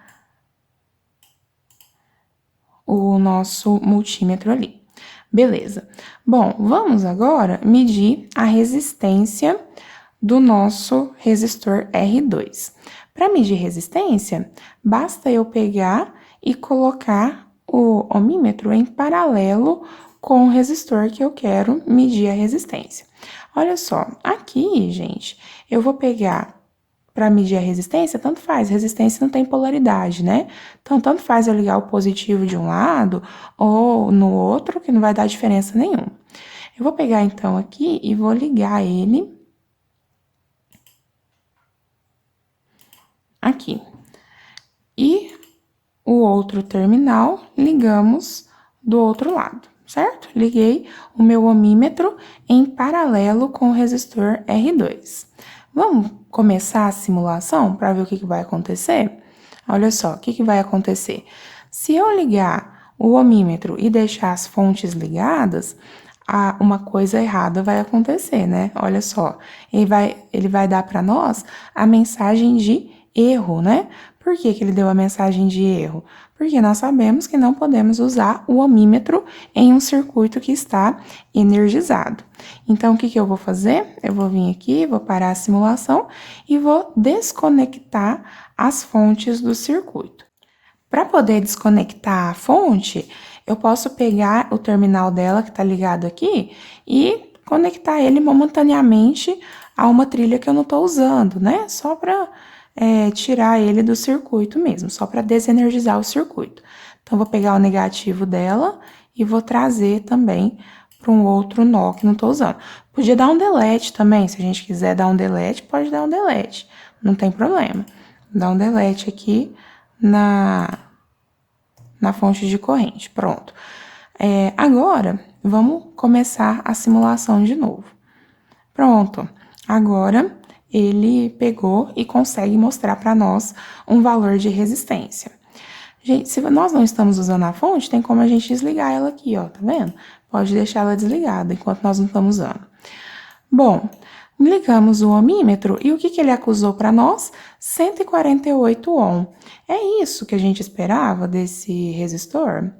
o nosso multímetro ali. Beleza. Bom, vamos agora medir a resistência do nosso resistor R2. Para medir resistência, basta eu pegar e colocar o ohmímetro em paralelo com o resistor que eu quero medir a resistência. Olha só, aqui, gente, eu vou pegar para medir a resistência, tanto faz, resistência não tem polaridade, né? Então, tanto faz eu ligar o positivo de um lado ou no outro, que não vai dar diferença nenhuma. Eu vou pegar, então, aqui e vou ligar ele aqui. E o outro terminal, ligamos do outro lado, certo? Liguei o meu ohmímetro em paralelo com o resistor R2. Vamos começar a simulação para ver o que vai acontecer? Olha só, o que vai acontecer? Se eu ligar o ohmímetro e deixar as fontes ligadas, uma coisa errada vai acontecer, né? Olha só, ele vai dar para nós a mensagem de erro, né? Por que ele deu a mensagem de erro? Porque nós sabemos que não podemos usar o ohmímetro em um circuito que está energizado. Então, o que eu vou fazer? Eu vou vir aqui, vou parar a simulação e vou desconectar as fontes do circuito. Para poder desconectar a fonte, eu posso pegar o terminal dela que está ligado aqui e conectar ele momentaneamente a uma trilha que eu não estou usando, né? Só para tirar ele do circuito mesmo, só para desenergizar o circuito. Então, vou pegar o negativo dela e vou trazer também para um outro nó que não estou usando. Podia dar um delete também, se a gente quiser dar um delete, pode dar um delete, não tem problema. Dá um delete aqui na fonte de corrente, pronto. Agora, vamos começar a simulação de novo. Pronto, agora ele pegou e consegue mostrar para nós um valor de resistência. Gente, se nós não estamos usando a fonte, tem como a gente desligar ela aqui, ó, tá vendo? Pode deixar ela desligada enquanto nós não estamos usando. Bom, ligamos o ohmímetro e o que ele acusou para nós? 148 ohm. É isso que a gente esperava desse resistor?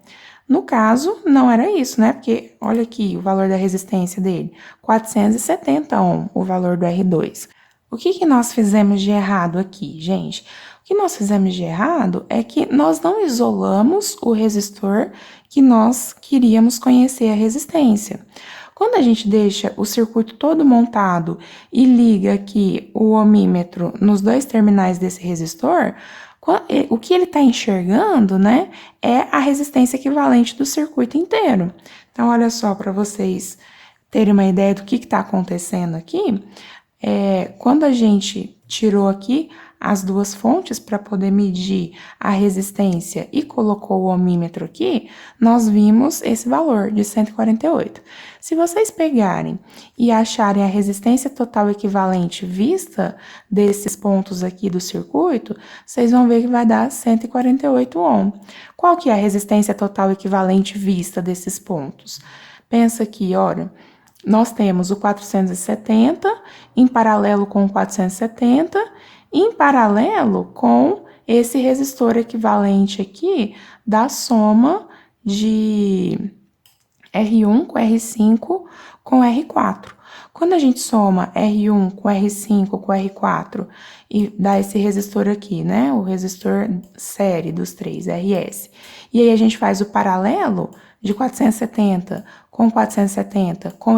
No caso, não era isso, né? Porque olha aqui o valor da resistência dele, 470 ohm, o valor do R2. O que nós fizemos de errado aqui, gente? O que nós fizemos de errado é que nós não isolamos o resistor que nós queríamos conhecer a resistência. Quando a gente deixa o circuito todo montado e liga aqui o ohmímetro nos dois terminais desse resistor, o que ele está enxergando, né, é a resistência equivalente do circuito inteiro. Então, olha só, para vocês terem uma ideia do que está acontecendo aqui, quando a gente tirou aqui as duas fontes para poder medir a resistência e colocou o ohmímetro aqui, nós vimos esse valor de 148. Se vocês pegarem e acharem a resistência total equivalente vista desses pontos aqui do circuito, vocês vão ver que vai dar 148 ohm. Qual que é a resistência total equivalente vista desses pontos? Pensa aqui, olha, nós temos o 470 em paralelo com o 470, em paralelo com esse resistor equivalente aqui da soma de R1 com R5 com R4. Quando a gente soma R1 com R5 com R4 e dá esse resistor aqui, né? O resistor série dos três, RS. E aí a gente faz o paralelo de 470 com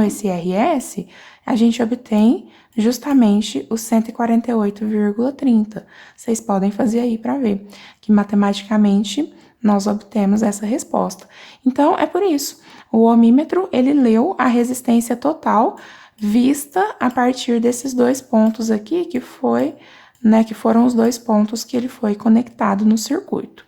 esse RS, a gente obtém justamente os 148,30. Vocês podem fazer aí para ver que matematicamente nós obtemos essa resposta. Então, é por isso, o ohmímetro, ele leu a resistência total vista a partir desses dois pontos aqui, que foram os dois pontos que ele foi conectado no circuito.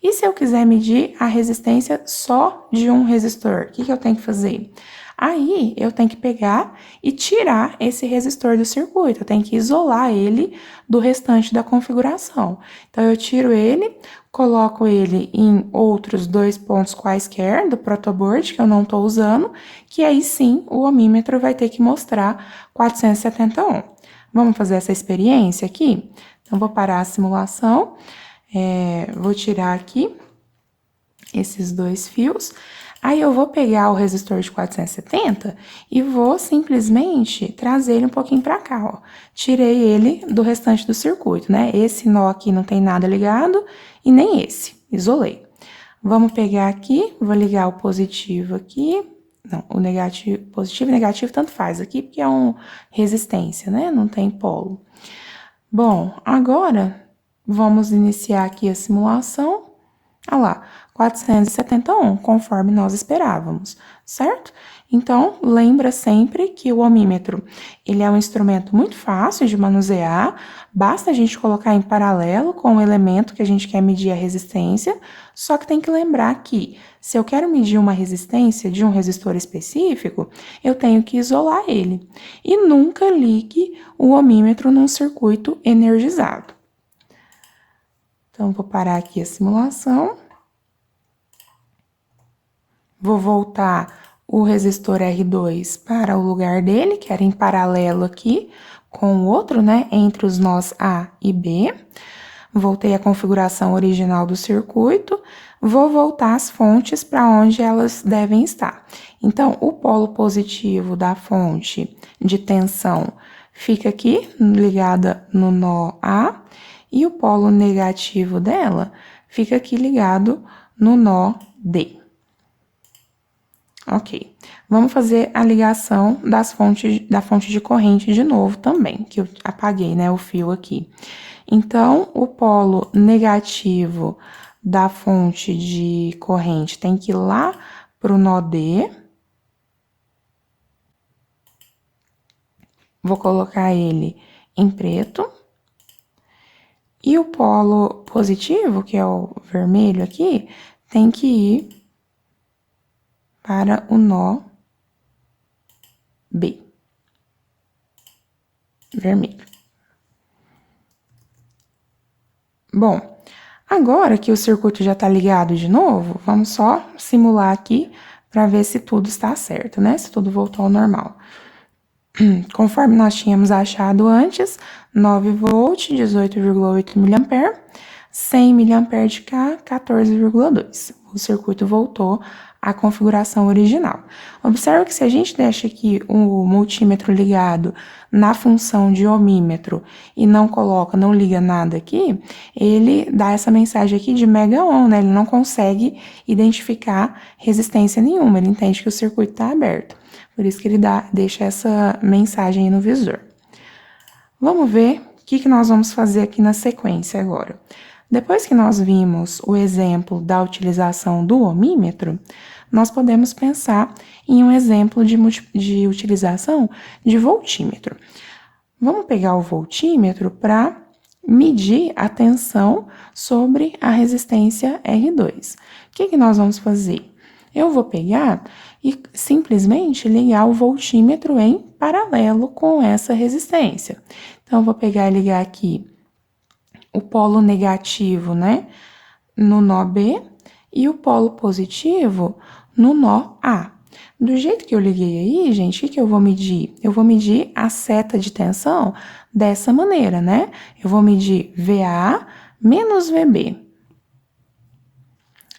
E se eu quiser medir a resistência só de um resistor, o que eu tenho que fazer? Aí, eu tenho que pegar e tirar esse resistor do circuito, eu tenho que isolar ele do restante da configuração. Então, eu tiro ele, coloco ele em outros 2 pontos quaisquer do protoboard que eu não estou usando, que aí sim o ohmímetro vai ter que mostrar 470 ohm. Vamos fazer essa experiência aqui? Então, vou parar a simulação, vou tirar aqui esses 2 fios. Aí, eu vou pegar o resistor de 470 e vou simplesmente trazer ele um pouquinho para cá, ó. Tirei ele do restante do circuito, né? Esse nó aqui não tem nada ligado e nem esse, isolei. Vamos pegar aqui, vou ligar o positivo aqui. Não, o negativo, positivo e negativo tanto faz aqui, porque é uma resistência, né? Não tem polo. Bom, agora vamos iniciar aqui a simulação. Olha lá, 470 ohm, conforme nós esperávamos, certo? Então, lembra sempre que o ohmímetro, ele é um instrumento muito fácil de manusear, basta a gente colocar em paralelo com o elemento que a gente quer medir a resistência, só que tem que lembrar que, se eu quero medir uma resistência de um resistor específico, eu tenho que isolar ele. E nunca ligue o ohmímetro num circuito energizado. Então, vou parar aqui a simulação. Vou voltar o resistor R2 para o lugar dele, que era em paralelo aqui com o outro, né, entre os nós A e B. Voltei à configuração original do circuito. Vou voltar as fontes para onde elas devem estar. Então, o polo positivo da fonte de tensão fica aqui, ligada no nó A, e o polo negativo dela fica aqui ligado no nó D. Ok, vamos fazer a ligação da fonte de corrente de novo também, que eu apaguei, né, o fio aqui. Então, o polo negativo da fonte de corrente tem que ir lá para o nó D. Vou colocar ele em preto. E o polo positivo, que é o vermelho aqui, tem que ir para o nó B. Vermelho. Bom, agora que o circuito já está ligado de novo, vamos só simular aqui para ver se tudo está certo, né? Se tudo voltou ao normal. Conforme nós tínhamos achado antes, 9 volt, 18,8 mA, 100 mA de cá, 14,2. O circuito voltou à configuração original. Observe que se a gente deixa aqui o multímetro ligado na função de ohmímetro e não coloca, não liga nada aqui, ele dá essa mensagem aqui de mega ohm, né? Ele não consegue identificar resistência nenhuma, ele entende que o circuito está aberto. Por isso que ele deixa essa mensagem aí no visor. Vamos ver o que nós vamos fazer aqui na sequência agora. Depois que nós vimos o exemplo da utilização do ohmímetro, nós podemos pensar em um exemplo de utilização de voltímetro. Vamos pegar o voltímetro para medir a tensão sobre a resistência R2. O que nós vamos fazer? Eu vou pegar e simplesmente ligar o voltímetro em paralelo com essa resistência. Então, eu vou pegar e ligar aqui o polo negativo, né, no nó B e o polo positivo no nó A. Do jeito que eu liguei aí, gente, o que eu vou medir? Eu vou medir a seta de tensão dessa maneira, né? Eu vou medir VA menos VB.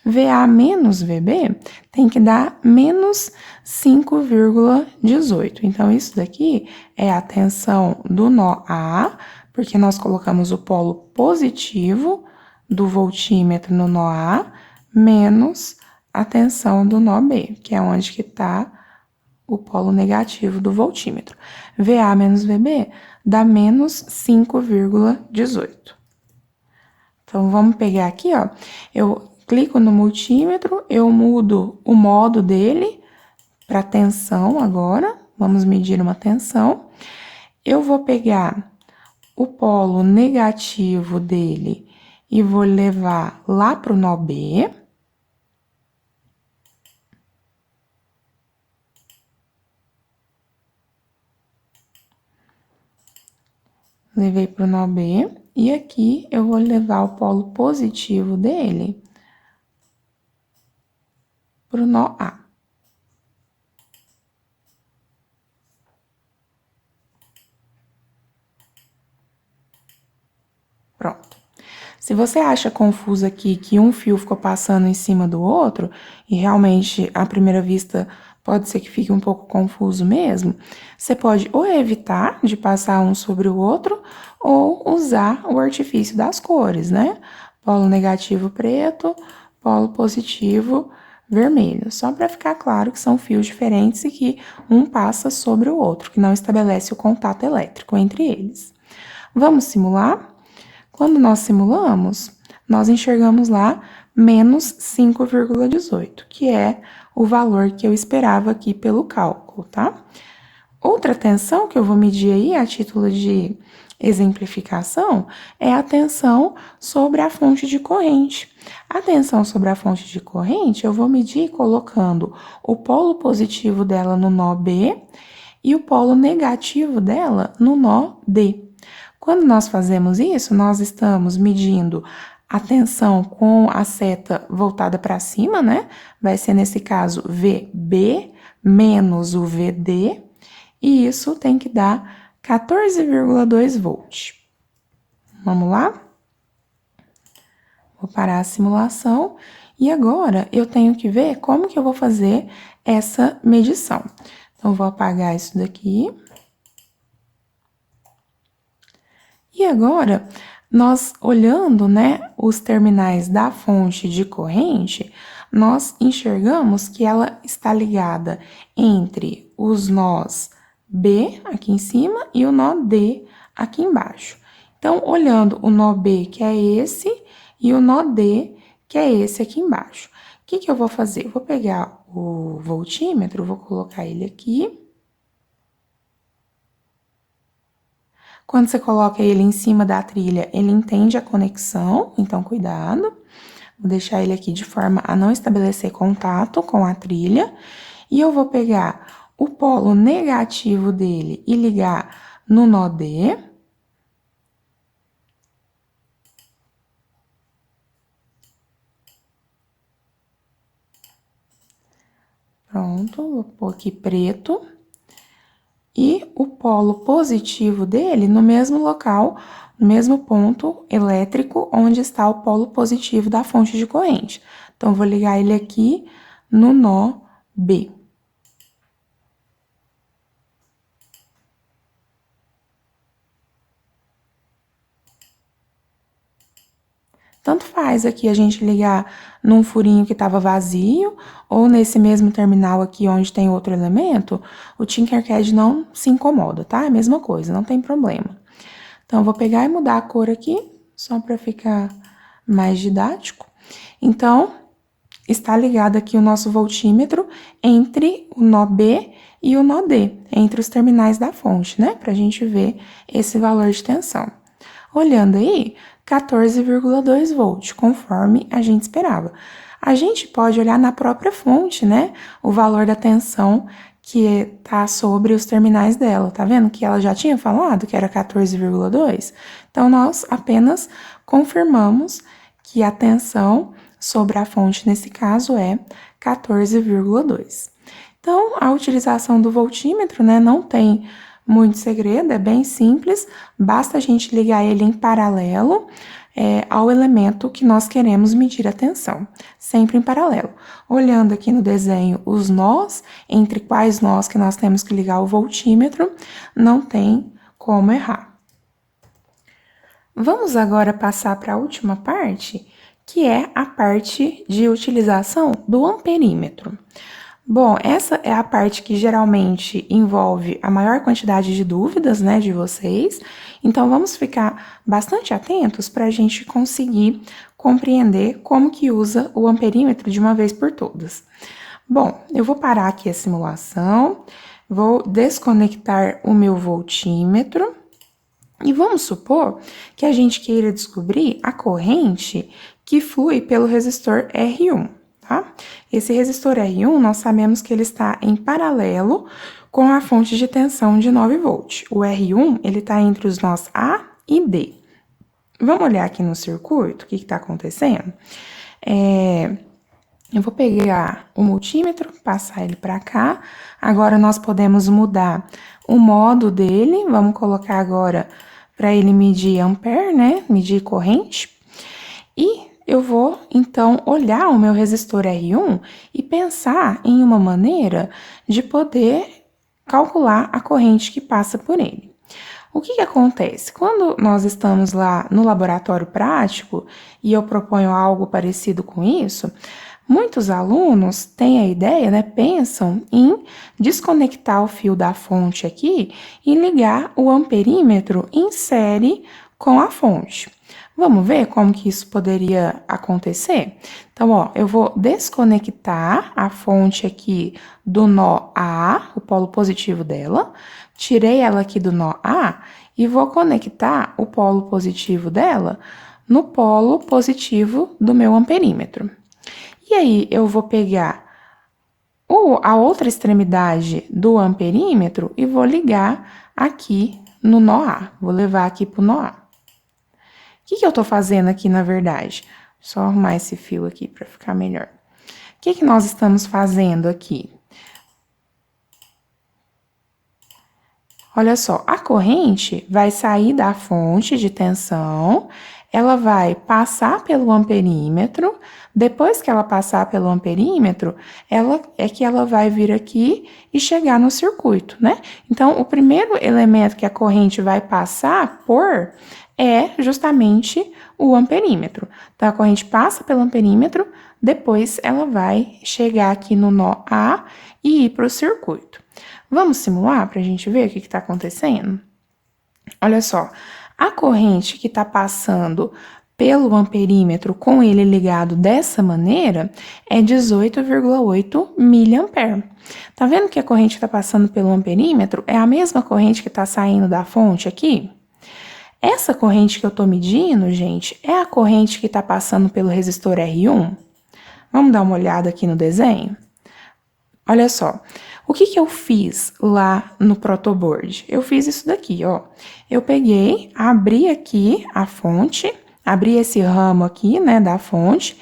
VA menos VB tem que dar menos 5,18. Então, isso daqui é a tensão do nó A, porque nós colocamos o polo positivo do voltímetro no nó A, menos a tensão do nó B, que é onde que está o polo negativo do voltímetro. VA menos VB dá menos 5,18. Então, vamos pegar aqui, ó, eu clico no multímetro, eu mudo o modo dele para tensão agora, vamos medir uma tensão. Eu vou pegar o polo negativo dele e vou levar lá pro nó B. Levei pro nó B, e aqui eu vou levar o polo positivo dele pro nó A. Pronto. Se você acha confuso aqui que um fio ficou passando em cima do outro, e realmente, à primeira vista, pode ser que fique um pouco confuso mesmo, você pode ou evitar de passar um sobre o outro, ou usar o artifício das cores, né? Polo negativo preto, polo positivo vermelho. Só para ficar claro que são fios diferentes e que um passa sobre o outro, que não estabelece o contato elétrico entre eles. Vamos simular? Quando nós simulamos, nós enxergamos lá menos 5,18, que é o valor que eu esperava aqui pelo cálculo, tá? Outra tensão que eu vou medir aí, a título de exemplificação, é a tensão sobre a fonte de corrente. A tensão sobre a fonte de corrente eu vou medir colocando o polo positivo dela no nó B e o polo negativo dela no nó D. Quando nós fazemos isso, nós estamos medindo a tensão com a seta voltada para cima, né? Vai ser, nesse caso, VB menos o VD, e isso tem que dar 14,2 volts. Vamos lá? Vou parar a simulação e agora eu tenho que ver como que eu vou fazer essa medição. Então, vou apagar isso daqui. E agora, nós olhando, né, os terminais da fonte de corrente, nós enxergamos que ela está ligada entre os nós B aqui em cima e o nó D aqui embaixo. Então, olhando o nó B, que é esse, e o nó D, que é esse aqui embaixo. O que que eu vou fazer? Eu vou pegar o voltímetro, vou colocar ele aqui. Quando você coloca ele em cima da trilha, ele entende a conexão, então cuidado. Vou deixar ele aqui de forma a não estabelecer contato com a trilha. E eu vou pegar o polo negativo dele e ligar no nó D. Pronto, vou pôr aqui preto. E o polo positivo dele no mesmo local, no mesmo ponto elétrico onde está o polo positivo da fonte de corrente. Então, vou ligar ele aqui no nó B. Tanto faz aqui a gente ligar num furinho que estava vazio, ou nesse mesmo terminal aqui onde tem outro elemento, o Tinkercad não se incomoda, tá? É a mesma coisa, não tem problema. Então, eu vou pegar e mudar a cor aqui, só para ficar mais didático. Então, está ligado aqui o nosso voltímetro entre o nó B e o nó D, entre os terminais da fonte, né? Para a gente ver esse valor de tensão. Olhando aí, 14,2 volts, conforme a gente esperava. A gente pode olhar na própria fonte, né? O valor da tensão que tá sobre os terminais dela, tá vendo? Que ela já tinha falado que era 14,2. Então, nós apenas confirmamos que a tensão sobre a fonte, nesse caso, é 14,2. Então, a utilização do voltímetro, né, não tem muito segredo, é bem simples, basta a gente ligar ele em paralelo ao elemento que nós queremos medir a tensão, sempre em paralelo. Olhando aqui no desenho os nós, entre quais nós que nós temos que ligar o voltímetro, não tem como errar. Vamos agora passar para a última parte, que é a parte de utilização do amperímetro. Bom, essa é a parte que geralmente envolve a maior quantidade de dúvidas, né, de vocês. Então, vamos ficar bastante atentos para a gente conseguir compreender como que usa o amperímetro de uma vez por todas. Bom, eu vou parar aqui a simulação, vou desconectar o meu voltímetro. E vamos supor que a gente queira descobrir a corrente que flui pelo resistor R1, tá? Esse resistor R1, nós sabemos que ele está em paralelo com a fonte de tensão de 9 volts. O R1, ele está entre os nós A e D. Vamos olhar aqui no circuito, o que está acontecendo? Eu vou pegar o multímetro, passar ele para cá. Agora, nós podemos mudar o modo dele. Vamos colocar agora para ele medir ampere, né? Medir corrente. E eu vou, então, olhar o meu resistor R1 e pensar em uma maneira de poder calcular a corrente que passa por ele. O que acontece? Quando nós estamos lá no laboratório prático e eu proponho algo parecido com isso, muitos alunos têm a ideia, né, pensam em desconectar o fio da fonte aqui e ligar o amperímetro em série com a fonte. Vamos ver como que isso poderia acontecer? Então, ó, eu vou desconectar a fonte aqui do nó A, o polo positivo dela, tirei ela aqui do nó A e vou conectar o polo positivo dela no polo positivo do meu amperímetro. E aí, eu vou pegar a outra extremidade do amperímetro e vou ligar aqui no nó A. Vou levar aqui pro nó A. O que eu tô fazendo aqui, na verdade? Só arrumar esse fio aqui para ficar melhor. O que nós estamos fazendo aqui? Olha só, a corrente vai sair da fonte de tensão, ela vai passar pelo amperímetro, depois que ela passar pelo amperímetro, ela vai vir aqui e chegar no circuito, né? Então, o primeiro elemento que a corrente vai passar por é justamente o amperímetro. Então, a corrente passa pelo amperímetro, depois ela vai chegar aqui no nó A e ir para o circuito. Vamos simular para a gente ver o que está acontecendo? Olha só, a corrente que está passando pelo amperímetro com ele ligado dessa maneira é 18,8 miliampere. Tá vendo que a corrente que está passando pelo amperímetro é a mesma corrente que está saindo da fonte aqui? Essa corrente que eu estou medindo, gente, é a corrente que está passando pelo resistor R1? Vamos dar uma olhada aqui no desenho? Olha só, o que eu fiz lá no protoboard? Eu fiz isso daqui, ó. Eu peguei, abri aqui a fonte, abri esse ramo aqui, né, da fonte,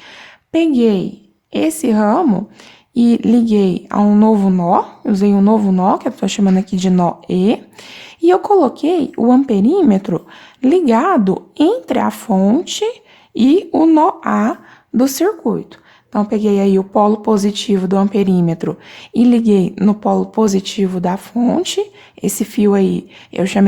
peguei esse ramo e liguei a um novo nó, usei um novo nó, que eu tô chamando aqui de nó E, e eu coloquei o amperímetro ligado entre a fonte e o nó A do circuito. Então, eu peguei aí o polo positivo do amperímetro e liguei no polo positivo da fonte. Esse fio aí,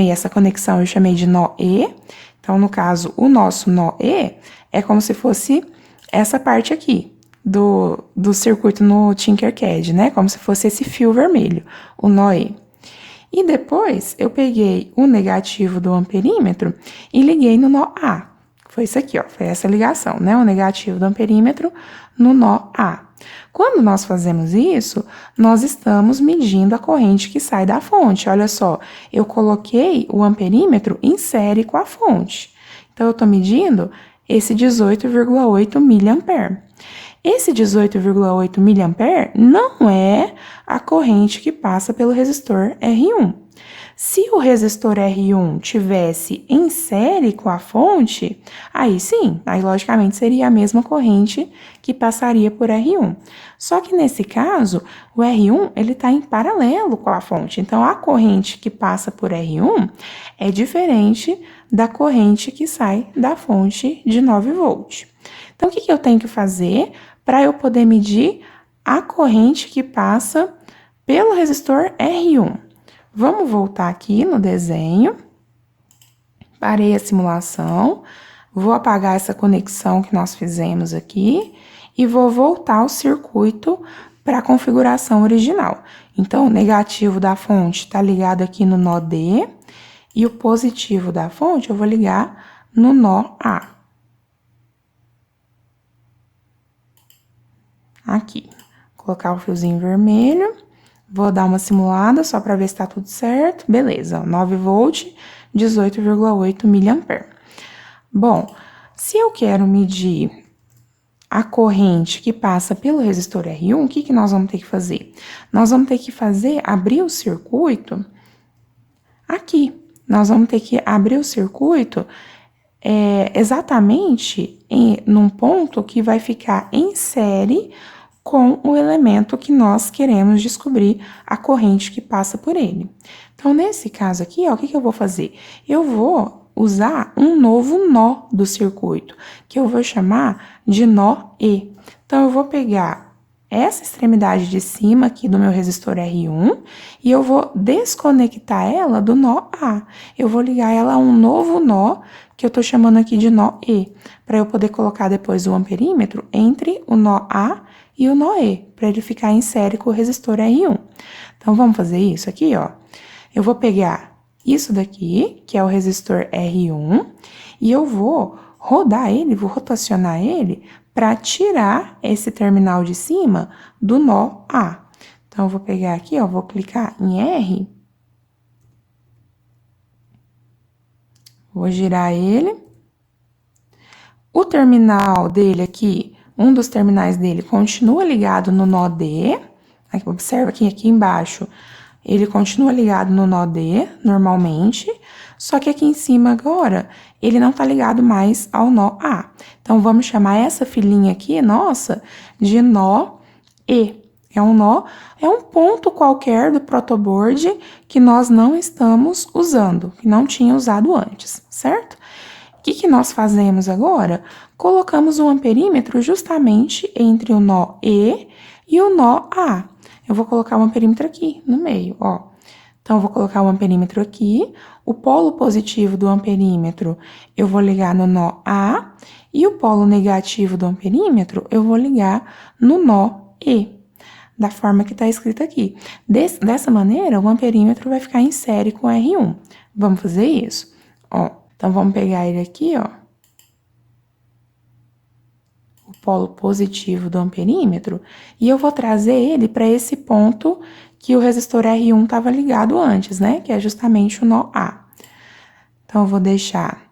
essa conexão eu chamei de nó E. Então, no caso, o nosso nó E é como se fosse essa parte aqui do circuito no Tinkercad, né? Como se fosse esse fio vermelho, o nó E. E depois, eu peguei o negativo do amperímetro e liguei no nó A. Foi isso aqui, ó, foi essa ligação, né? O negativo do amperímetro no nó A. Quando nós fazemos isso, nós estamos medindo a corrente que sai da fonte. Olha só, eu coloquei o amperímetro em série com a fonte. Então, eu estou medindo esse 18,8 miliampere. Esse 18,8 miliampere não é a corrente que passa pelo resistor R1. Se o resistor R1 tivesse em série com a fonte, aí sim, aí logicamente seria a mesma corrente que passaria por R1. Só que nesse caso, o R1 ele está em paralelo com a fonte, então a corrente que passa por R1 é diferente da corrente que sai da fonte de 9 volts. Então, o que eu tenho que fazer para eu poder medir a corrente que passa pelo resistor R1? Vamos voltar aqui no desenho. Parei a simulação. Vou apagar essa conexão que nós fizemos aqui e vou voltar ao circuito para a configuração original. Então, o negativo da fonte está ligado aqui no nó D e o positivo da fonte eu vou ligar no nó A. Aqui. Vou colocar o fiozinho vermelho. Vou dar uma simulada só para ver se tá tudo certo. Beleza, ó, 9 volts 18,8 mA. Bom, se eu quero medir a corrente que passa pelo resistor R1, o que nós vamos ter que fazer? Nós vamos ter que abrir o circuito aqui. Nós vamos ter que abrir o circuito exatamente num ponto que vai ficar em série com o elemento que nós queremos descobrir a corrente que passa por ele. Então, nesse caso aqui, ó, o que eu vou fazer? Eu vou usar um novo nó do circuito, que eu vou chamar de nó E. Então, eu vou pegar essa extremidade de cima aqui do meu resistor R1 e eu vou desconectar ela do nó A. Eu vou ligar ela a um novo nó, que eu tô chamando aqui de nó E, para eu poder colocar depois o amperímetro entre o nó A e o nó E, para ele ficar em série com o resistor R1. Então, vamos fazer isso aqui, ó. Eu vou pegar isso daqui, que é o resistor R1, e eu vou rodar ele, vou rotacionar ele para tirar esse terminal de cima do nó A. Então, eu vou pegar aqui, ó, vou clicar em R, vou girar ele. O terminal dele aqui, um dos terminais dele continua ligado no nó D. Aqui, observa que aqui embaixo ele continua ligado no nó D, normalmente, só que aqui em cima agora, ele não tá ligado mais ao nó A. Então, vamos chamar essa filinha aqui, nossa, de nó E. É um ponto qualquer do protoboard que nós não estamos usando, que não tinha usado antes, certo? O que nós fazemos agora? Colocamos o amperímetro justamente entre o nó E e o nó A. Eu vou colocar o amperímetro aqui no meio, ó. Então, eu vou colocar o amperímetro aqui, o polo positivo do amperímetro eu vou ligar no nó A e o polo negativo do amperímetro eu vou ligar no nó E, da forma que está escrito aqui. Dessa maneira, o amperímetro vai ficar em série com R1. Vamos fazer isso? Ó, então, vamos pegar ele aqui, ó. Polo positivo do amperímetro, e eu vou trazer ele para esse ponto que o resistor R1 estava ligado antes, né? Que é justamente o nó A. Então, eu vou deixar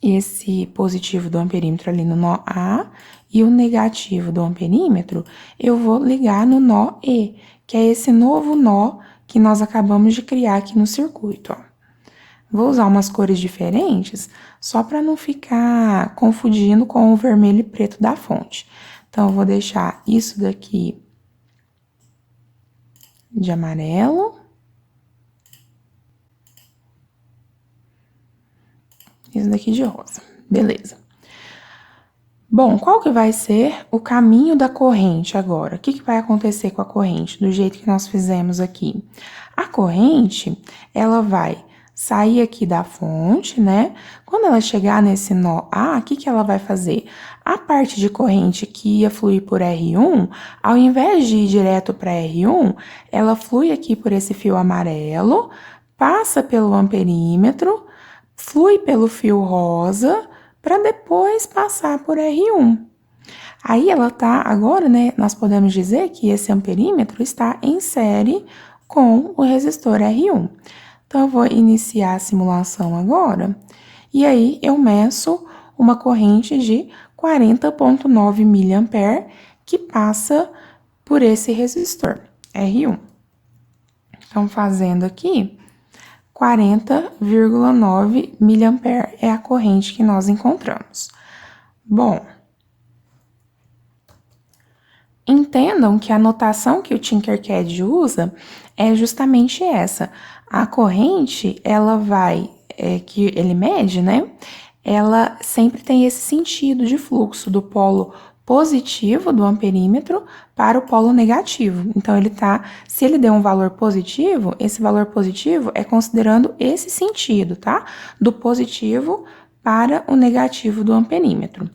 esse positivo do amperímetro ali no nó A e o negativo do amperímetro eu vou ligar no nó E, que é esse novo nó que nós acabamos de criar aqui no circuito, ó. Vou usar umas cores diferentes, só para não ficar confundindo com o vermelho e preto da fonte. Então, eu vou deixar isso daqui de amarelo. Isso daqui de rosa. Beleza. Bom, qual que vai ser o caminho da corrente agora? O que vai acontecer com a corrente, do jeito que nós fizemos aqui? A corrente, ela vai sair aqui da fonte, né? Quando ela chegar nesse nó A, o que ela vai fazer? A parte de corrente que ia fluir por R1, ao invés de ir direto para R1, ela flui aqui por esse fio amarelo, passa pelo amperímetro, flui pelo fio rosa, para depois passar por R1. Aí ela tá, agora, né, nós podemos dizer que esse amperímetro está em série com o resistor R1. Então, eu vou iniciar a simulação agora, e aí eu meço uma corrente de 40,9 mA que passa por esse resistor R1. Então, fazendo aqui, 40,9 mA é a corrente que nós encontramos. Bom, entendam que a notação que o Tinkercad usa é justamente essa. A corrente, ela vai, que ele mede, né? Ela sempre tem esse sentido de fluxo do polo positivo do amperímetro para o polo negativo. Então, se ele der um valor positivo, esse valor positivo é considerando esse sentido, tá? Do positivo para o negativo do amperímetro.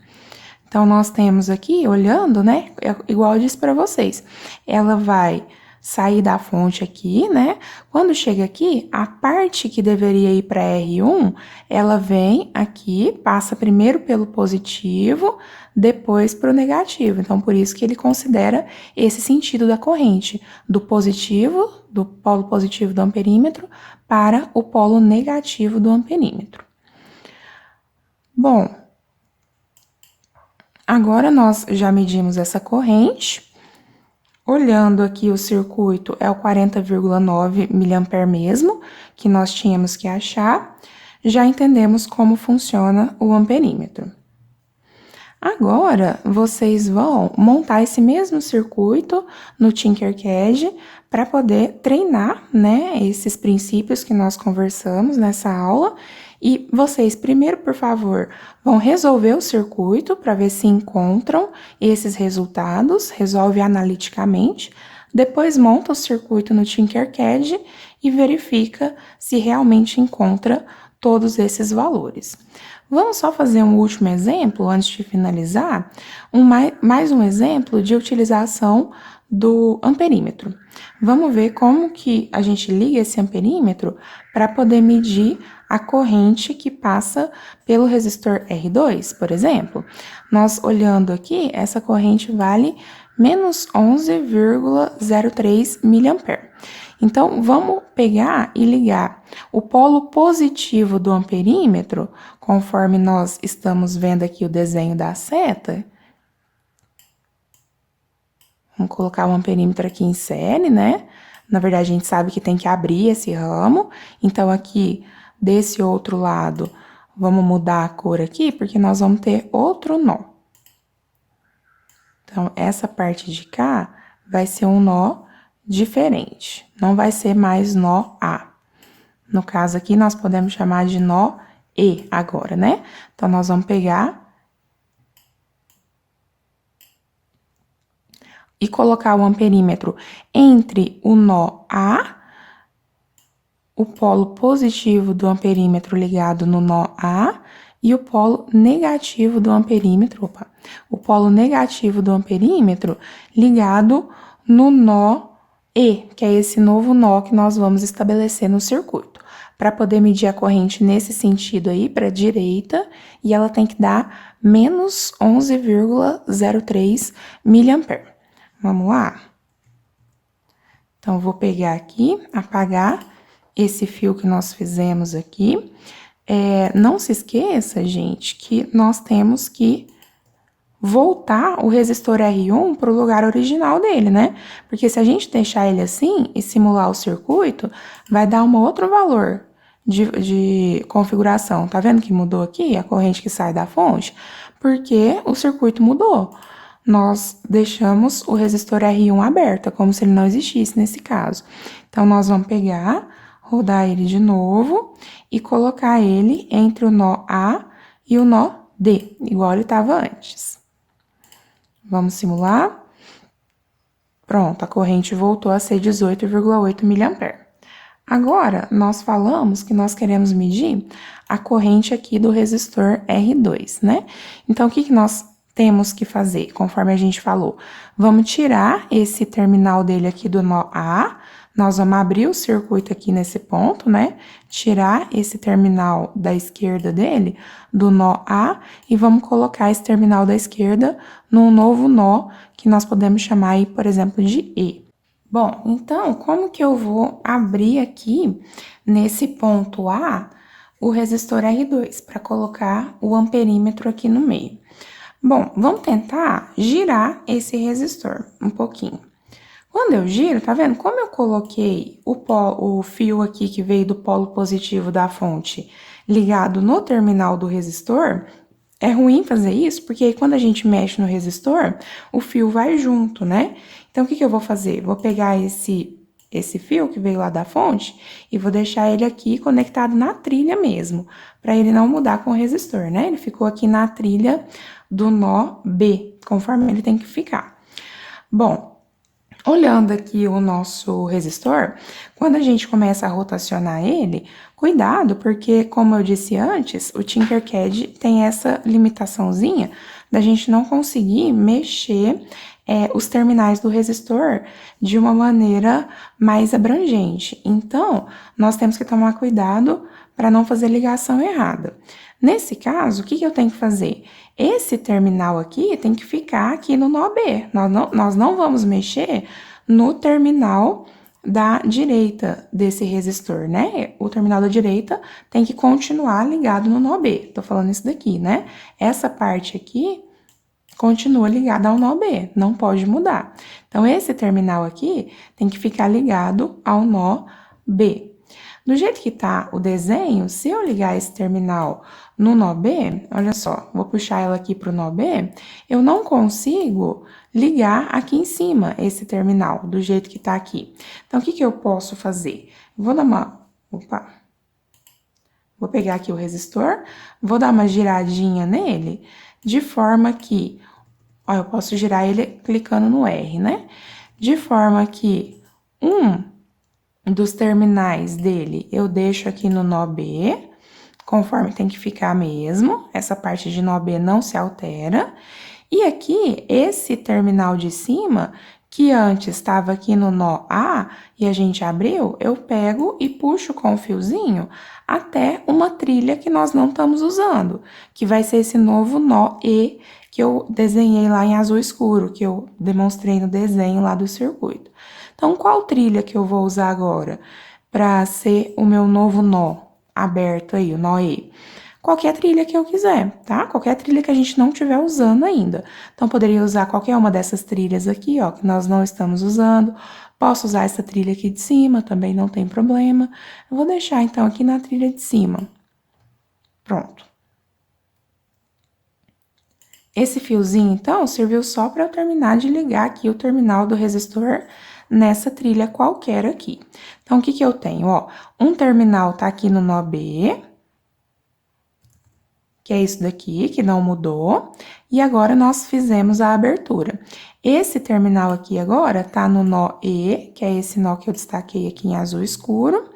Então, nós temos aqui, olhando, né? Igual eu disse para vocês, ela vai sair da fonte aqui, né? Quando chega aqui, a parte que deveria ir para R1, ela vem aqui, passa primeiro pelo positivo, depois para o negativo. Então, por isso que ele considera esse sentido da corrente, do positivo, do polo positivo do amperímetro, para o polo negativo do amperímetro. Bom, agora nós já medimos essa corrente. Olhando aqui o circuito, é o 40,9 mA mesmo, que nós tínhamos que achar. Já entendemos como funciona o amperímetro. Agora, vocês vão montar esse mesmo circuito no Tinkercad para poder treinar, né, esses princípios que nós conversamos nessa aula. E vocês, primeiro, por favor, vão resolver o circuito para ver se encontram esses resultados, resolve analiticamente. Depois, monta o circuito no Tinkercad e verifica se realmente encontra todos esses valores. Vamos só fazer um último exemplo antes de finalizar, mais um exemplo de utilização do amperímetro. Vamos ver como que a gente liga esse amperímetro para poder medir a corrente que passa pelo resistor R2, por exemplo. Nós olhando aqui, essa corrente vale menos 11,03 mA. Então, vamos pegar e ligar o polo positivo do amperímetro, conforme nós estamos vendo aqui o desenho da seta. Vamos colocar o amperímetro aqui em série, né? Na verdade, a gente sabe que tem que abrir esse ramo. Então, aqui, desse outro lado, vamos mudar a cor aqui, porque nós vamos ter outro nó. Então, essa parte de cá vai ser um nó diferente. Não vai ser mais nó A. No caso aqui, nós podemos chamar de nó E agora, né? Então, nós vamos pegar e colocar o amperímetro entre o nó A, o polo positivo do amperímetro ligado no nó A e o polo negativo do amperímetro, o polo negativo do amperímetro ligado no nó E, que é esse novo nó que nós vamos estabelecer no circuito. Para poder medir a corrente nesse sentido aí, para a direita, e ela tem que dar menos 11,03 mA. Vamos lá? Então, vou pegar aqui, apagar esse fio que nós fizemos aqui. Não se esqueça, gente, que nós temos que voltar o resistor R1 para o lugar original dele, né? Porque se a gente deixar ele assim e simular o circuito, vai dar um outro valor de configuração. Tá vendo que mudou aqui a corrente que sai da fonte? Porque o circuito mudou. Nós deixamos o resistor R1 aberto, como se ele não existisse nesse caso. Então, nós vamos pegar, rodar ele de novo e colocar ele entre o nó A e o nó D, igual ele estava antes. Vamos simular. Pronto, a corrente voltou a ser 18,8 mA. Agora, nós falamos que nós queremos medir a corrente aqui do resistor R2, né? Então, o que nós temos que fazer, conforme a gente falou? Vamos tirar esse terminal dele aqui do nó A, nós vamos abrir o circuito aqui nesse ponto, né? Tirar esse terminal da esquerda dele, do nó A, e vamos colocar esse terminal da esquerda num novo nó, que nós podemos chamar aí, por exemplo, de E. Bom, então, como que eu vou abrir aqui, nesse ponto A, o resistor R2, para colocar o amperímetro aqui no meio? Bom, vamos tentar girar esse resistor um pouquinho. Quando eu giro, tá vendo? Como eu coloquei o fio aqui que veio do polo positivo da fonte ligado no terminal do resistor, é ruim fazer isso, porque aí quando a gente mexe no resistor, o fio vai junto, né? Então, o que eu vou fazer? Vou pegar esse fio que veio lá da fonte e vou deixar ele aqui conectado na trilha mesmo, para ele não mudar com o resistor, né? Ele ficou aqui na trilha do nó B, conforme ele tem que ficar. Bom, olhando aqui o nosso resistor, quando a gente começa a rotacionar ele, cuidado, porque, como eu disse antes, o Tinkercad tem essa limitaçãozinha da gente não conseguir mexer os terminais do resistor de uma maneira mais abrangente. Então, nós temos que tomar cuidado para não fazer ligação errada. Nesse caso, o que eu tenho que fazer? Esse terminal aqui tem que ficar aqui no nó B. Nós não vamos mexer no terminal da direita desse resistor, né? O terminal da direita tem que continuar ligado no nó B. Tô falando isso daqui, né? Essa parte aqui continua ligada ao nó B, não pode mudar. Então, esse terminal aqui tem que ficar ligado ao nó B. Do jeito que tá o desenho, se eu ligar esse terminal no nó B, olha só, vou puxar ela aqui pro nó B, eu não consigo ligar aqui em cima esse terminal, do jeito que tá aqui. Então, o que eu posso fazer? Vou dar uma... Opa! Vou pegar aqui o resistor, vou dar uma giradinha nele, de forma que... Ó, eu posso girar ele clicando no R, né? De forma que dos terminais dele eu deixo aqui no nó B, conforme tem que ficar mesmo, essa parte de nó B não se altera. E aqui, esse terminal de cima, que antes estava aqui no nó A e a gente abriu, eu pego e puxo com o fiozinho até uma trilha que nós não estamos usando, que vai ser esse novo nó E que eu desenhei lá em azul escuro, que eu demonstrei no desenho lá do circuito. Então, qual trilha que eu vou usar agora para ser o meu novo nó aberto aí, o nó E? Qualquer trilha que eu quiser, tá? Qualquer trilha que a gente não estiver usando ainda. Então, poderia usar qualquer uma dessas trilhas aqui, ó, que nós não estamos usando. Posso usar essa trilha aqui de cima, também não tem problema. Eu vou deixar, então, aqui na trilha de cima. Pronto. Esse fiozinho, então, serviu só para eu terminar de ligar aqui o terminal do resistor nessa trilha qualquer aqui. Então, o que eu tenho? Ó, um terminal tá aqui no nó B, que é isso daqui, que não mudou, e agora nós fizemos a abertura. Esse terminal aqui agora tá no nó E, que é esse nó que eu destaquei aqui em azul escuro,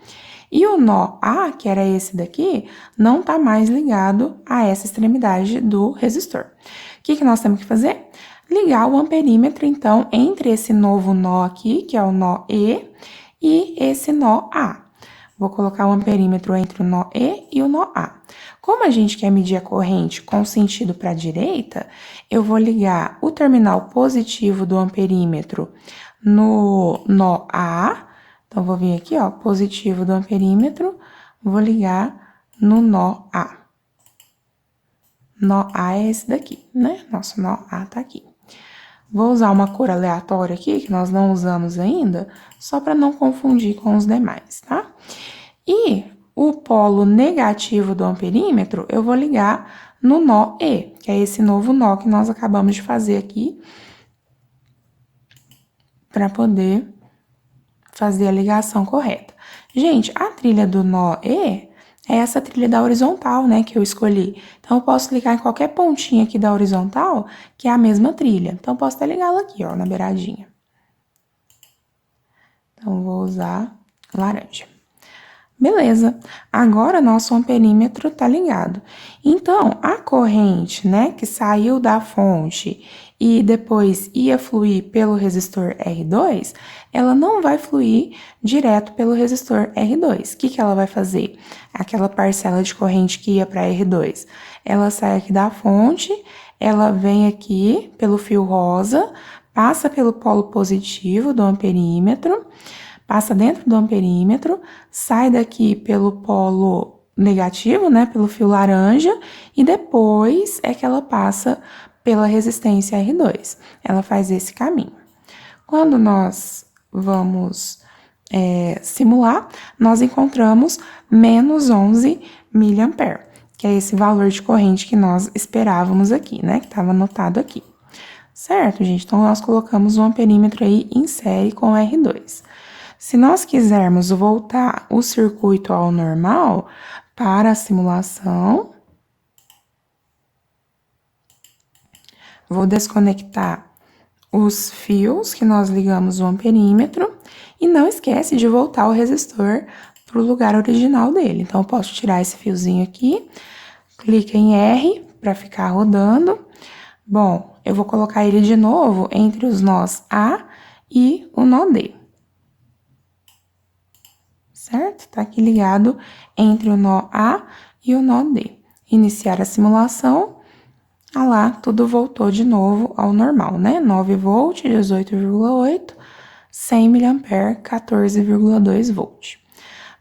e o nó A, que era esse daqui, não tá mais ligado a essa extremidade do resistor. O que nós temos que fazer? Ligar o amperímetro, então, entre esse novo nó aqui, que é o nó E, e esse nó A. Vou colocar o amperímetro entre o nó E e o nó A. Como a gente quer medir a corrente com sentido para a direita, eu vou ligar o terminal positivo do amperímetro no nó A. Então, vou vir aqui, ó, positivo do amperímetro, vou ligar no nó A. Nó A é esse daqui, né? Nosso nó A tá aqui. Vou usar uma cor aleatória aqui, que nós não usamos ainda, só para não confundir com os demais, tá? E o polo negativo do amperímetro, eu vou ligar no nó E, que é esse novo nó que nós acabamos de fazer aqui, para poder fazer a ligação correta. Gente, a trilha do nó E é essa trilha da horizontal, né, que eu escolhi. Então, eu posso ligar em qualquer pontinha aqui da horizontal, que é a mesma trilha. Então, eu posso até ligá-la aqui, ó, na beiradinha. Então, vou usar laranja. Beleza, agora nosso amperímetro tá ligado. Então, a corrente, né, que saiu da fonte e depois ia fluir pelo resistor R2, ela não vai fluir direto pelo resistor R2. O que ela vai fazer? Aquela parcela de corrente que ia para R2, ela sai aqui da fonte, ela vem aqui pelo fio rosa, passa pelo polo positivo do amperímetro, passa dentro do amperímetro, sai daqui pelo polo negativo, né, pelo fio laranja, e depois é que ela passa pela resistência R2. Ela faz esse caminho. Quando nós vamos simular, nós encontramos menos 11 mA, que é esse valor de corrente que nós esperávamos aqui, né, que estava anotado aqui. Certo, gente? Então, nós colocamos o amperímetro aí em série com R2. Se nós quisermos voltar o circuito ao normal para a simulação, vou desconectar os fios que nós ligamos o amperímetro e não esquece de voltar o resistor para o lugar original dele. Então, eu posso tirar esse fiozinho aqui, clica em R para ficar rodando. Bom, eu vou colocar ele de novo entre os nós A e o nó D. Certo? Tá aqui ligado entre o nó A e o nó D. Iniciar a simulação. Ah lá, tudo voltou de novo ao normal, né? 9 volt, 18,8, 100 mA, 14,2 volt.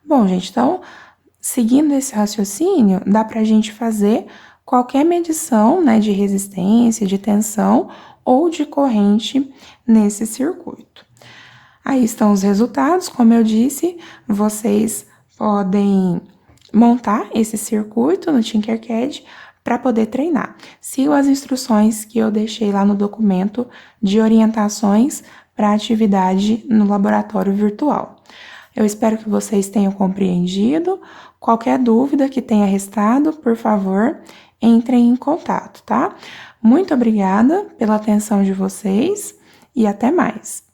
Bom, gente, então, seguindo esse raciocínio, dá pra gente fazer qualquer medição, né, de resistência, de tensão ou de corrente nesse circuito. Aí estão os resultados, como eu disse, vocês podem montar esse circuito no Tinkercad para poder treinar. Sigam as instruções que eu deixei lá no documento de orientações para a atividade no laboratório virtual. Eu espero que vocês tenham compreendido. Qualquer dúvida que tenha restado, por favor, entrem em contato, tá? Muito obrigada pela atenção de vocês e até mais.